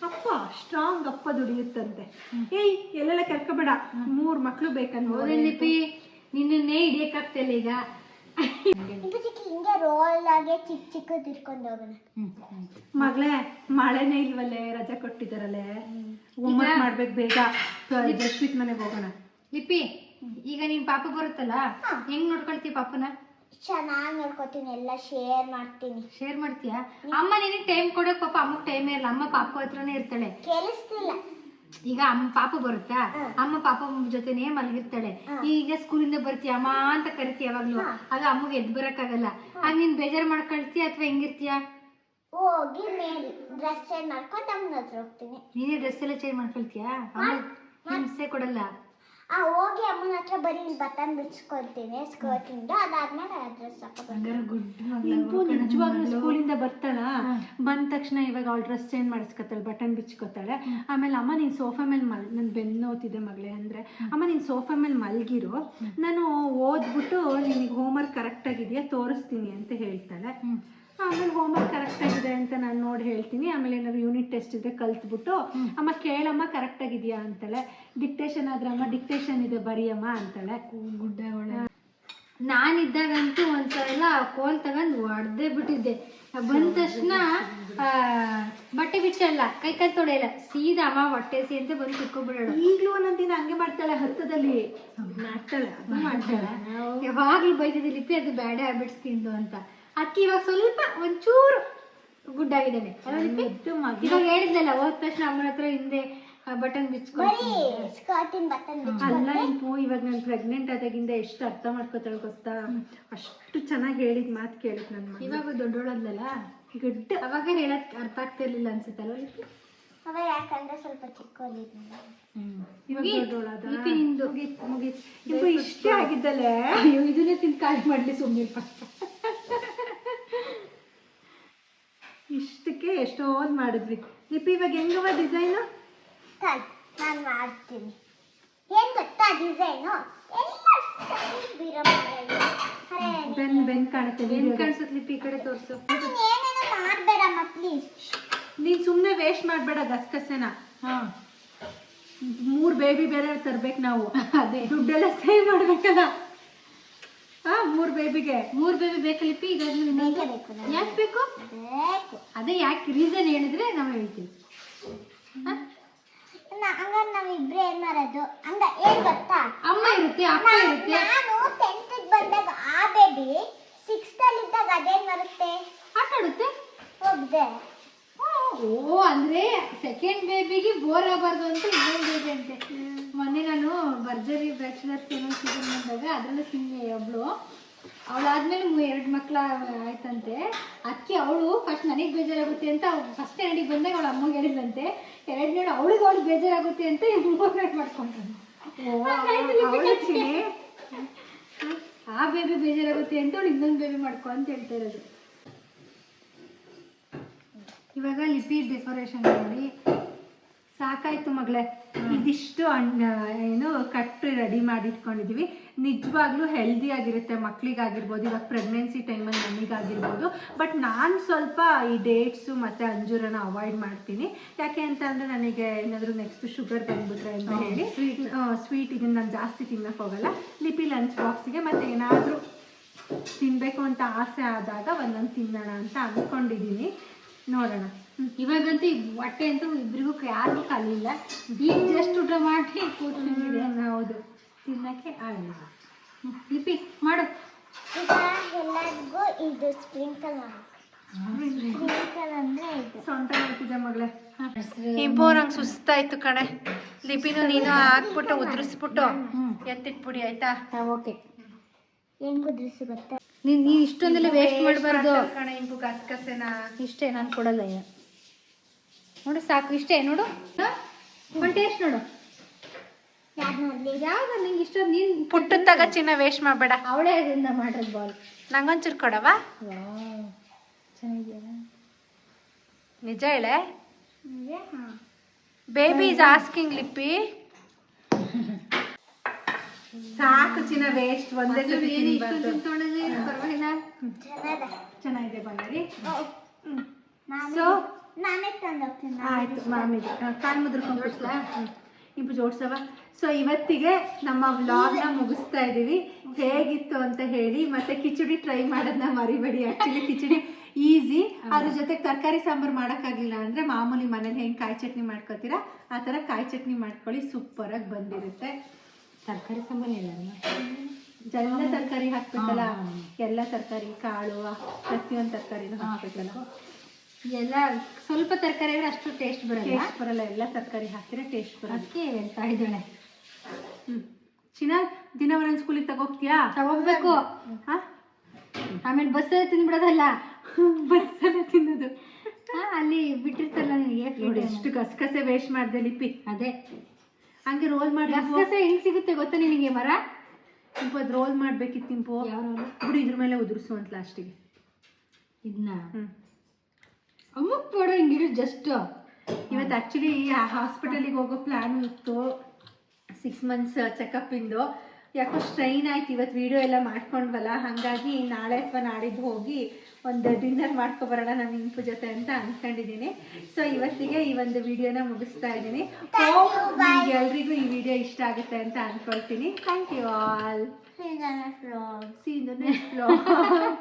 ಅಪ್ಪ, ಸ್ಟ್ರಾಂಗ್ ಅಪ್ಪ ದುಡಿಯುತ್ತಂತೆ. ಏಯ್ ಎಲ್ಲೆಲ್ಲ ಕರ್ಕೋಬೇಡ, 3 ಮಕ್ಕಳು ಬೇಕಂದ್ರೆ ಲಿಪಿ ನಿನ್ನೇ ಹಿಡಿಯಕ್ಕಾಗ್ತಿಲ್ಲ ಈಗ. ಹಿಂಗೆ ರೋಲ್ ಆಗಿ ಚಿಕ್ಕದು ಇಟ್ಕೊಂಡು ಹೋಗೋಣ. ಮಗಳೇ ಮಳೆನೇ ಇಲ್ವಲ್ಲೇ, ರಜೆ ಕೊಟ್ಟಿದ್ದಾರಲ್ಲೇ, ಹೋಮ್ವರ್ಕ್ ಮಾಡ್ಬೇಕು ಬೇಗ. ಜಸ್ವಿತ್ ಮನೆಗೆ ಹೋಗೋಣ. ಲಿಪಿ ಈಗ ನಿನ್ ಪಾಪ ಬರುತ್ತಲ್ಲ, ಹೆಂಗ್ ನೋಡ್ಕೊಳ್ತೀವಿ ಪಾಪನ? ಚೆನ್ನಾಗಿ ನೋಡ್ಕೊತೀನಿ, ಎಲ್ಲ ಶೇರ್ ಮಾಡ್ತೀನಿ. ಶೇರ್ ಮಾಡ್ತೀಯಾ? ಅಮ್ಮ ನಿನಗೆ ಟೈಮ್ ಕೊಡೋಕೆ ಪಾಪ ಅಮ್ಮಗ್ ಟೈಮೇ ಇರಲ್ಲ. ಅಮ್ಮ ಪಾಪ ಹತ್ರನೇ ಇರ್ತಾಳೆ. ಕೇಳಿಸ್ತಿಲ್ಲ. ಈಗ ಅಮ್ಮ ಪಾಪ ಬರುತ್ತಾ, ಅಮ್ಮ ಪಾಪ ಜೊತೆನೇ ಮಲಗಿರ್ತಾಳೆ. ಈಗ ಸ್ಕೂಲಿಂದ ಬರ್ತೀಯ ಅಮ್ಮ ಅಂತ ಕರಿತೀಯ ಯಾವಾಗ್ಲೂ, ಆಗ ಅಮ್ಮಗೆ ಎದ್ದು ಬರಕ್ಕಾಗಲ್ಲ. ಆಗ ನೀನ್ ಬೇಜಾರು ಮಾಡ್ಕೊಳ್ತೀಯ ಅಥವಾ ಹೆಂಗಿರ್ತೀಯ? ಹೋಗಿ ಮೇಲೆ ಡ್ರೆಸ್ ಚೇಂಜ್ ಮಾಡ್ಕೊಂಡು ಅಮ್ಮನ ಹತ್ರ ಹೋಗ್ತೀನಿ. ನೀನೇ ಡ್ರೆಸ್ ಎಲ್ಲ ಚೇಂಜ್ ಮಾಡ್ಕೊಳ್ತೀಯ? ಅಮ್ಮ ಹಿಂಸೆ ಕೊಡಲ್ಲ. ಹೋಗಿ ಅಮ್ಮನ ಹತ್ರ ಬರೀ ಬಟನ್ ಬಿಚ್ಕೊಳ್ತೀನಿ ಸ್ಕರ್ಟಿಂದ. ಅದಾದ್ಮೇಲೆ ಡ್ರೆಸ್ ನಿಜವಾಗ್ಲೂ ಸ್ಕೂಲಿಂದ ಬರ್ತಾಳ, ಬಂದ ತಕ್ಷಣ ಇವಾಗ ಅವಳು ಡ್ರೆಸ್ ಚೇಂಜ್ ಮಾಡಿಸ್ಕೊತಾಳೆ, ಬಟನ್ ಬಿಚ್ಕೋತಾಳೆ. ಆಮೇಲೆ ಅಮ್ಮ ನೀನು ಸೋಫಾ ಮೇಲೆ ನನ್ನ ಬೆನ್ನು ನೋತಿದೆ ಮಗಳೇ ಅಂದರೆ, ಅಮ್ಮ ನೀನು ಸೋಫಾ ಮೇಲೆ ಮಲಗಿರು, ನಾನು ಓದ್ಬಿಟ್ಟು ನಿನಗೆ ಹೋಮ್ವರ್ಕ್ ಕರೆಕ್ಟಾಗಿದೆಯಾ ತೋರಿಸ್ತೀನಿ ಅಂತ ಹೇಳ್ತಾಳೆ. ಆಮೇಲೆ ಹೋಮ್ವರ್ಕ್ ಕರೆಕ್ಟ್ ಆಗಿದೆ ಅಂತ ನಾನು ನೋಡಿ ಹೇಳ್ತೀನಿ. ಆಮೇಲೆ ಏನಾದ್ರು ಯೂನಿಟ್ ಟೆಸ್ಟ್ ಇದ್ರೆ ಕಲ್ತ್ಬಿಟ್ಟು ಅಮ್ಮ ಕೇಳಮ್ಮ ಕರೆಕ್ಟ್ ಆಗಿದೆಯಾ ಅಂತಾಳೆ. ಡಿಕ್ಟೇಷನ್ ಆದ್ರೆ ಅಮ್ಮ ಡಿಕ್ಟೇಷನ್ ಇದೆ ಬರೀಯಮ್ಮ ಅಂತಾಳೆ. ನಾನಿದ್ದಾಗಂತೂ ಒಂದ್ಸಲ ಕೋಲ್ ತಗೊಂಡು ಹೊಡೆದೇ ಬಿಟ್ಟಿದ್ದೆ. ಬಂದ ತಕ್ಷಣ ಬಟ್ಟೆ ಬಿಚ್ಚಲ್ಲ, ಕೈ ತೊಳೆಯಲ್ಲ, ಸೀದಾ ಅಮ್ಮ ಹೊಟ್ಟೆಸಿ ಅಂತ ಬಂದು ಕುತ್ಕೊಬಿಡೋಳು. ಈಗಲೂ ಒಂದೊಂದ್ ದಿನ ಹಂಗೆ ಮಾಡ್ತಾಳೆ, ಹತ್ತದಲ್ಲಿ ಮಾಡ್ತಾಳೆ. ಯಾವಾಗ್ಲೂ ಬೈತಿದ್ದೆ ಲಿಪಿ ಅದು ಬ್ಯಾಡ್ ಹ್ಯಾಬಿಟ್ಸ್ ತಿಂದು ಅಂತ. ಅಕ್ಕಿ ಇವಾಗ ಸ್ವಲ್ಪ ಒಂಚೂರು ಗುಡ್ ಆಗಿದ್ದಾನೆ. ಇವಾಗ ಹೇಳಿದ್ನಲ್ಲ ಹೋದ ತಕ್ಷಣ ಅಮ್ಮನ ಹತ್ರ ಹಿಂದೆ ಬಟನ್ ಬಿಚ್ಕೊಂಡು. ಅಲ್ಲ ಇಂಪು, ಇವಾಗ ನಾನು ಪ್ರೆಗ್ನೆಂಟ್ ಆದಾಗಿಂದ ಎಷ್ಟು ಅರ್ಥ ಮಾಡ್ಕೋತಾಳೆ ಗೊತ್ತಾ, ಅಷ್ಟು ಚೆನ್ನಾಗಿ ಹೇಳಿದ ಮಾತು ಕೇಳಿದ್ ನನ್ನ. ಇವಾಗ ದೊಡ್ಡೋಳದ್ಲಲ್ಲ, ಗುಡ್. ಅವಾಗ ಹೇಳಕ್ ಅರ್ಥ ಆಗ್ತಾ ಇರ್ಲಿಲ್ಲ ಅನ್ಸುತ್ತಲ್ಲ ಲಿಪಿ. ಅವ ಯಾಕಂದ್ರೆ ಸ್ವಲ್ಪ ಚಿಕ್ಕವಳಿದ್ನ. ಇವಾಗ ದೊಡ್ಡೋಳಾದ ಮುಗೀತು. ಇಂಪು ಇಷ್ಟೇ ಆಗಿದ್ದಲ್ಲೇ. ಅಯ್ಯೋ ಇದನ್ನೇ ತಿಂದು ಕಾಯಿ ಮಾಡ್ಲಿ ಸುಮ್ಮನಿಲ್ಪ. ಇಷ್ಟಕ್ಕೆ ಎಷ್ಟೊಂದು ಮಾಡಿದ್ವಿ. ಲಿಪಿ ಇವಾಗ ಹೆಂಗವ ಡಿಸೈನು? ನಾನು ಮಾಡ್ತೀನಿ. ಏನ್ ಗೊತ್ತಾ ಡಿಸೈನು? ಬೆನ್ ಕಾಣುತ್ತೆ. ಏನ್ ಕಾಣಿಸುತ್ತೆ ಲಿಪಿ ಈ ಕಡೆ ತೋರಿಸು. ಏನೇನೋ ಮಾಡ್ಬೇಡಮ್ಮ ಪ್ಲೀಸ್. ನೀನ್ ಸುಮ್ಮನೆ ವೇಸ್ಟ್ ಮಾಡಬೇಡ ಗಸಗಸೆನ. 3 ಬೇಬಿ ಬೇರೆ ತರ್ಬೇಕು ನಾವು. ಅದೇ ದುಡ್ಡೆಲ್ಲ ಸೇವ್ ಮಾಡ್ಬೇಕಲ್ಲ. 3 ಬೇಬಿಗೆ 3 ಬೇಬಿ ಬೇಕಾ ಲಿಪಿ? ಯಾಕೆ ಬೇಕು? ಅದೇ ಯಾಕೆ ರೀಸನ್ ಹೇಳಿದ್ರೆ ನಾವು ಹೇಳ್ತೀವಿ. ಹಂಗಾರೆ ನಾವಿಬ್ರೆ ಏನ್ ಮಾಡೋದು? ಹಂಗ ಏನ್ ಗೊತ್ತಾ, ಅಮ್ಮ ಇರುತ್ತೆ, ಅಪ್ಪ ಇರುತ್ತೆ. ನಾನು 10th ಬಂದಾಗ ಆ ಬೇಬಿ 6th ಅಲ್ಲಿ ಇದ್ದಾಗ ಅದೇನ್ ಬರುತ್ತೆ? ಆಟ ಆಡುತ್ತೆ. ಹೋಗ್ದೆ. ಓ ಅಂದ್ರೆ ಸೆಕೆಂಡ್ ಬೇಬಿಗೆ ಬೋರ್ ಆಗಬಾರ್ದು ಅಂತ ಇನ್ನೊಂದು ಬೇಬಿ ಅಂತೆ. ಮೊನ್ನೆ ನಾನು ಭರ್ಜರಿ ಬ್ಯಾಚುಲರ್ಸ್ ಏನೋ ಸೀಸನ್ ಬಂದಾಗ ಅದರಲ್ಲೂ ಸಿಂಗೆ ಒಬ್ಳು, ಅವಳಾದ್ಮೇಲೆ 2 ಮಕ್ಳು ಆಯ್ತಂತೆ. ಅದಕ್ಕೆ ಅವಳು ಫಸ್ಟ್ ನನಗೆ ಬೇಜಾರಾಗುತ್ತೆ ಅಂತ ಫಸ್ಟ್ ಸ್ಟ್ಯಾಂಡಿಗೆ ಬಂದಾಗ ಅವಳ ಅಮ್ಮಗೆ ಹೇಳಿದ್ಲಂತೆ. 2ನೇ ಅವಳಿಗೆ ಬೇಜಾರಾಗುತ್ತೆ ಅಂತ ಮೂರನೇ ಮಾಡ್ಕೊಂಡ್ರು. ಆ ಬೇಬಿ ಬೇಜಾರಾಗುತ್ತೆ ಅಂತ ಅವಳು ಇನ್ನೊಂದು ಬೇಬಿ ಮಾಡ್ಕೊ ಅಂತ ಹೇಳ್ತಾ ಇರೋದು. ಇವಾಗ ಲಿಪಿ ಡೆಕೋರೇಷನ್ ಮಾಡಿ ಸಾಕಾಯ್ತು ಮಗಳೇ. ಇದಿಷ್ಟು ಏನು ಕಟ್ಟು ರೆಡಿ ಮಾಡಿಟ್ಕೊಂಡಿದೀವಿ. ನಿಜವಾಗ್ಲೂ ಹೆಲ್ದಿ ಆಗಿರುತ್ತೆ ಮಕ್ಳಿಗಾಗಿರ್ಬೋದು, ಇವಾಗ ಪ್ರೆಗ್ನೆನ್ಸಿ ಟೈಮಲ್ಲಿ ನಮಗಾಗಿರ್ಬೋದು. ಬಟ್ ನಾನು ಸ್ವಲ್ಪ ಈ ಡೇಟ್ಸು ಮತ್ತು ಅಂಜೂರನ ಅವಾಯ್ಡ್ ಮಾಡ್ತೀನಿ. ಯಾಕೆ ಅಂತ ಅಂದರೆ ನನಗೆ ಏನಾದರೂ ನೆಕ್ಸ್ಟ್ ಶುಗರ್ ಬಂದ್ಬಿಟ್ರೆ ಅಂತ ಹೇಳಿ ಸ್ವೀಟ್ ಇದನ್ನು ನಾನು ಜಾಸ್ತಿ ತಿನ್ನಕ್ಕೆ ಹೋಗಲ್ಲ. ಲಿಪಿ ಲಂಚ್ ಬಾಕ್ಸಿಗೆ ಮತ್ತು ಏನಾದರೂ ತಿನ್ನಬೇಕು ಅಂತ ಆಸೆ ಆದಾಗ ಒಂದೊಂದು ತಿನ್ನೋಣ ಅಂತ ಅಂದ್ಕೊಂಡಿದ್ದೀನಿ. ನೋಡೋಣ. ಇವಾಗಂತೂ ಹೊಟ್ಟೆ ಅಂತೂ ಇಬ್ಬರಿಗೂ ಯಾರಿಗೂ ಖಾಲಿ ಇಲ್ಲ. ಈಗ ಜಸ್ಟ್ ಊಟ ಮಾಡಿ ಕೂತ್ಕೊಂಡಿದೆ. ಹೌದು, ತಿನ್ನಕ್ಕೆ ಆಗಲ್ಲ. ಲಿಪಿ ಮಾಡು. ಈಗ ಎಲ್ಲರಿಗೂ ಇದು ಸ್ಪ್ರಿಂಕಲ್ ಮಾಡಿ. ಸ್ಪ್ರಿಂಕಲ್ ಅಂದ್ರೆ ಇದು ಸೊಂಟ ಮಾಡ್ತಿದ್ದೆ ಮಗಳೇ. ಇಂಪೋ ನಂಗೆ ಸುಸ್ತಾಯ್ತು ಕಣೆ. ಲಿಪಿನೂ ನೀನು ಹಾಕ್ಬಿಟ್ಟು ಉದುರಿಸ್ಬಿಟ್ಟು ಎತ್ತಿಟ್ಬಿಡಿ ಆಯ್ತಾ? ಓಕೆ. ಹೆಂಗ್ ಉದ್ರಿಸಿ ಗೊತ್ತಾ? ನೀನು ಇಷ್ಟೊಂದೆಲ್ಲ ವೇಸ್ಟ್ ಮಾಡಬಾರ್ದು ಕಣೆ. ಇಂಪು ಗಸಗಸೆನ ಇಷ್ಟೇ ನಾನು ಕೊಡಲ್ಲ. ನೋಡು ಸಾಕು, ಇಷ್ಟೇ ನೋಡು. ಒಂದು ಟೇಸ್ಟ್ ನೋಡು. ಯಾವ್ದು ನಿಂಗೆ ಇಷ್ಟ? ನೀನು ಪುಟ್ಟು ತಗ ಚಿನ್ನ ವೇಸ್ಟ್ ಮಾಡಬೇಡ. ಅವಳೇ ಅದರಿಂದ ಮಾಡಿರೋದು ಬಾಲ್. ನಂಗೊಂಚೂರು ಕೊಡವಾ? ಚೆನ್ನಾಗಿದೆಯಲ್ಲ? ನಿಜ ಹೇಳೆ. ಬೇಬಿ ಇಸ್ ಆಸ್ಕಿಂಗ್ ಲಿಪಿ. ಸಾಕು ಚಿನ್ನ, ವೇಸ್ಟ್ ಒಂದೇ ಸತಿ ತಿನ್ಬಾರ್ದು. ಪರವಾಗಿಲ್ಲ, ಚೆನ್ನಾಗಿದೆ ಬಂಗಾರಿ. ಸೊ ನಾನೇ ತಂದು ಹೋಗ್ತೀನಿ. ಆಯ್ತು ಮಾಮಿಗೆ ಕಾಲು ಮುದ್ರಕೊಂಡು ಇಂಪು ಜೋಡ್ಸವ. ಸೊ ಇವತ್ತಿಗೆ ನಮ್ಮ ವ್ಲಾಗ್ನ ಮುಗಿಸ್ತಾ ಇದ್ದೀವಿ. ಹೇಗಿತ್ತು ಅಂತ ಹೇಳಿ, ಮತ್ತೆ ಕಿಚಡಿ ಟ್ರೈ ಮಾಡೋದನ್ನ ಮರಿಬೇಡಿ. Actually khichdi easy. ಅದ್ರ ಜೊತೆಗೆ ತರಕಾರಿ ಸಾಂಬಾರು ಮಾಡೋಕ್ಕಾಗಲಿಲ್ಲ ಅಂದರೆ ಮಾಮೂಲಿ ಮನೇಲಿ ಹೆಂಗೆ ಕಾಯಿ ಚಟ್ನಿ ಮಾಡ್ಕೊತೀರಾ ಆ ಥರ ಕಾಯಿ ಚಟ್ನಿ ಮಾಡ್ಕೊಳ್ಳಿ, ಸೂಪರಾಗಿ ಬಂದಿರುತ್ತೆ. ತರಕಾರಿ ಸಾಂಬಾರು ಇಲ್ಲ, ಎಲ್ಲ ತರಕಾರಿ ಹಾಕ್ಬೇಕಲ್ಲ, ಎಲ್ಲ ತರಕಾರಿ ಕಾಳು ಪ್ರತಿಯೊಂದು ತರಕಾರಿನೂ ಹಾಕ್ಬೇಕಲ್ಲ. ಎಲ್ಲ ಸ್ವಲ್ಪ ತರಕಾರಿ ಅಷ್ಟು ಟೇಸ್ಟ್ ಬರಲ್ಲ. ಎಲ್ಲ ತರಕಾರಿ ಹಾಕಿದ್ರೆ ಟೇಸ್ಟ್ ಬರಲ್ಲ. ಅದಕ್ಕೆ ಹೇಳ್ತಾ ಇದ್ದಾಳೆ. ಚಿನ್ನ, ದಿನ ಒಂದೊಂದು ಸ್ಕೂಲಿಗೆ ತಗೋಗ್ತೀಯಾ? ತಗೋಬೇಕು. ಆಮೇಲೆ ಬಸ್ಸಲ್ಲಿ ತಿಂದ್ಬಿಡೋದಲ್ಲ, ಬಸ್ಸಲ್ಲೇ ತಿನ್ನೋದು. ಅಲ್ಲಿ ಬಿಟ್ಟಿರ್ತಾರಲ್ಲ ನಿನಗೆ. ನೋಡಿ ಎಷ್ಟು ಗಸಗಸೆ ವೇಸ್ಟ್ ಮಾಡಿದೆ ಲಿಪಿ. ಅದೇ ಹಂಗೆ ರೋಲ್ ಮಾಡಿ. ಗಸಗಸೆ ಹೆಂಗ್ ಸಿಗುತ್ತೆ ಗೊತ್ತಾ ನಿನಗೆ? ಮರ ಇಂಪು ಅದು ರೋಲ್ ಮಾಡ್ಬೇಕಿತ್ತು. ಇಂಪು ಬಿಡು, ಇದ್ರ ಮೇಲೆ ಉದುರಿಸು ಅಂತ ಲಾಸ್ಟಿಗೆ ಇದನ್ನ ಅಮ್ಮಕ್ ಬೇಡ ಹಿಂಗಿಡು ಜಸ್ಟ್. ಇವತ್ತು ಆ್ಯಕ್ಚುಲಿ ಹಾಸ್ಪಿಟಲಿಗೆ ಹೋಗೋ ಪ್ಲ್ಯಾನು ಇತ್ತು, 6 months ಚೆಕಪ್ ಇಂದು. ಯಾಕೋ ಸ್ಟ್ರೈನ್ ಆಯ್ತು. ಇವತ್ತು ವಿಡಿಯೋ ಎಲ್ಲ ಮಾಡ್ಕೊಂಡ್ವಲ್ಲ, ಹಾಗಾಗಿ ನಾಳೆ ಅಥವಾ ನಾಡಿದ್ದು ಹೋಗಿ ಒಂದು ಡಿನ್ನರ್ ಮಾಡ್ಕೊಬರೋಣ ನಾನು ಇಂಪು ಜೊತೆ ಅಂತ ಅಂದ್ಕೊಂಡಿದ್ದೀನಿ. ಸೊ ಇವತ್ತಿಗೆ ಈ ಒಂದು ವಿಡಿಯೋನ ಮುಗಿಸ್ತಾ ಇದ್ದೀನಿ. ನಿಮ್ಗೆ ಎಲ್ರಿಗೂ ಈ ವಿಡಿಯೋ ಇಷ್ಟ ಆಗುತ್ತೆ ಅಂತ ಅಂದ್ಕೊಳ್ತೀನಿ. Thank you all. See you in the next vlog.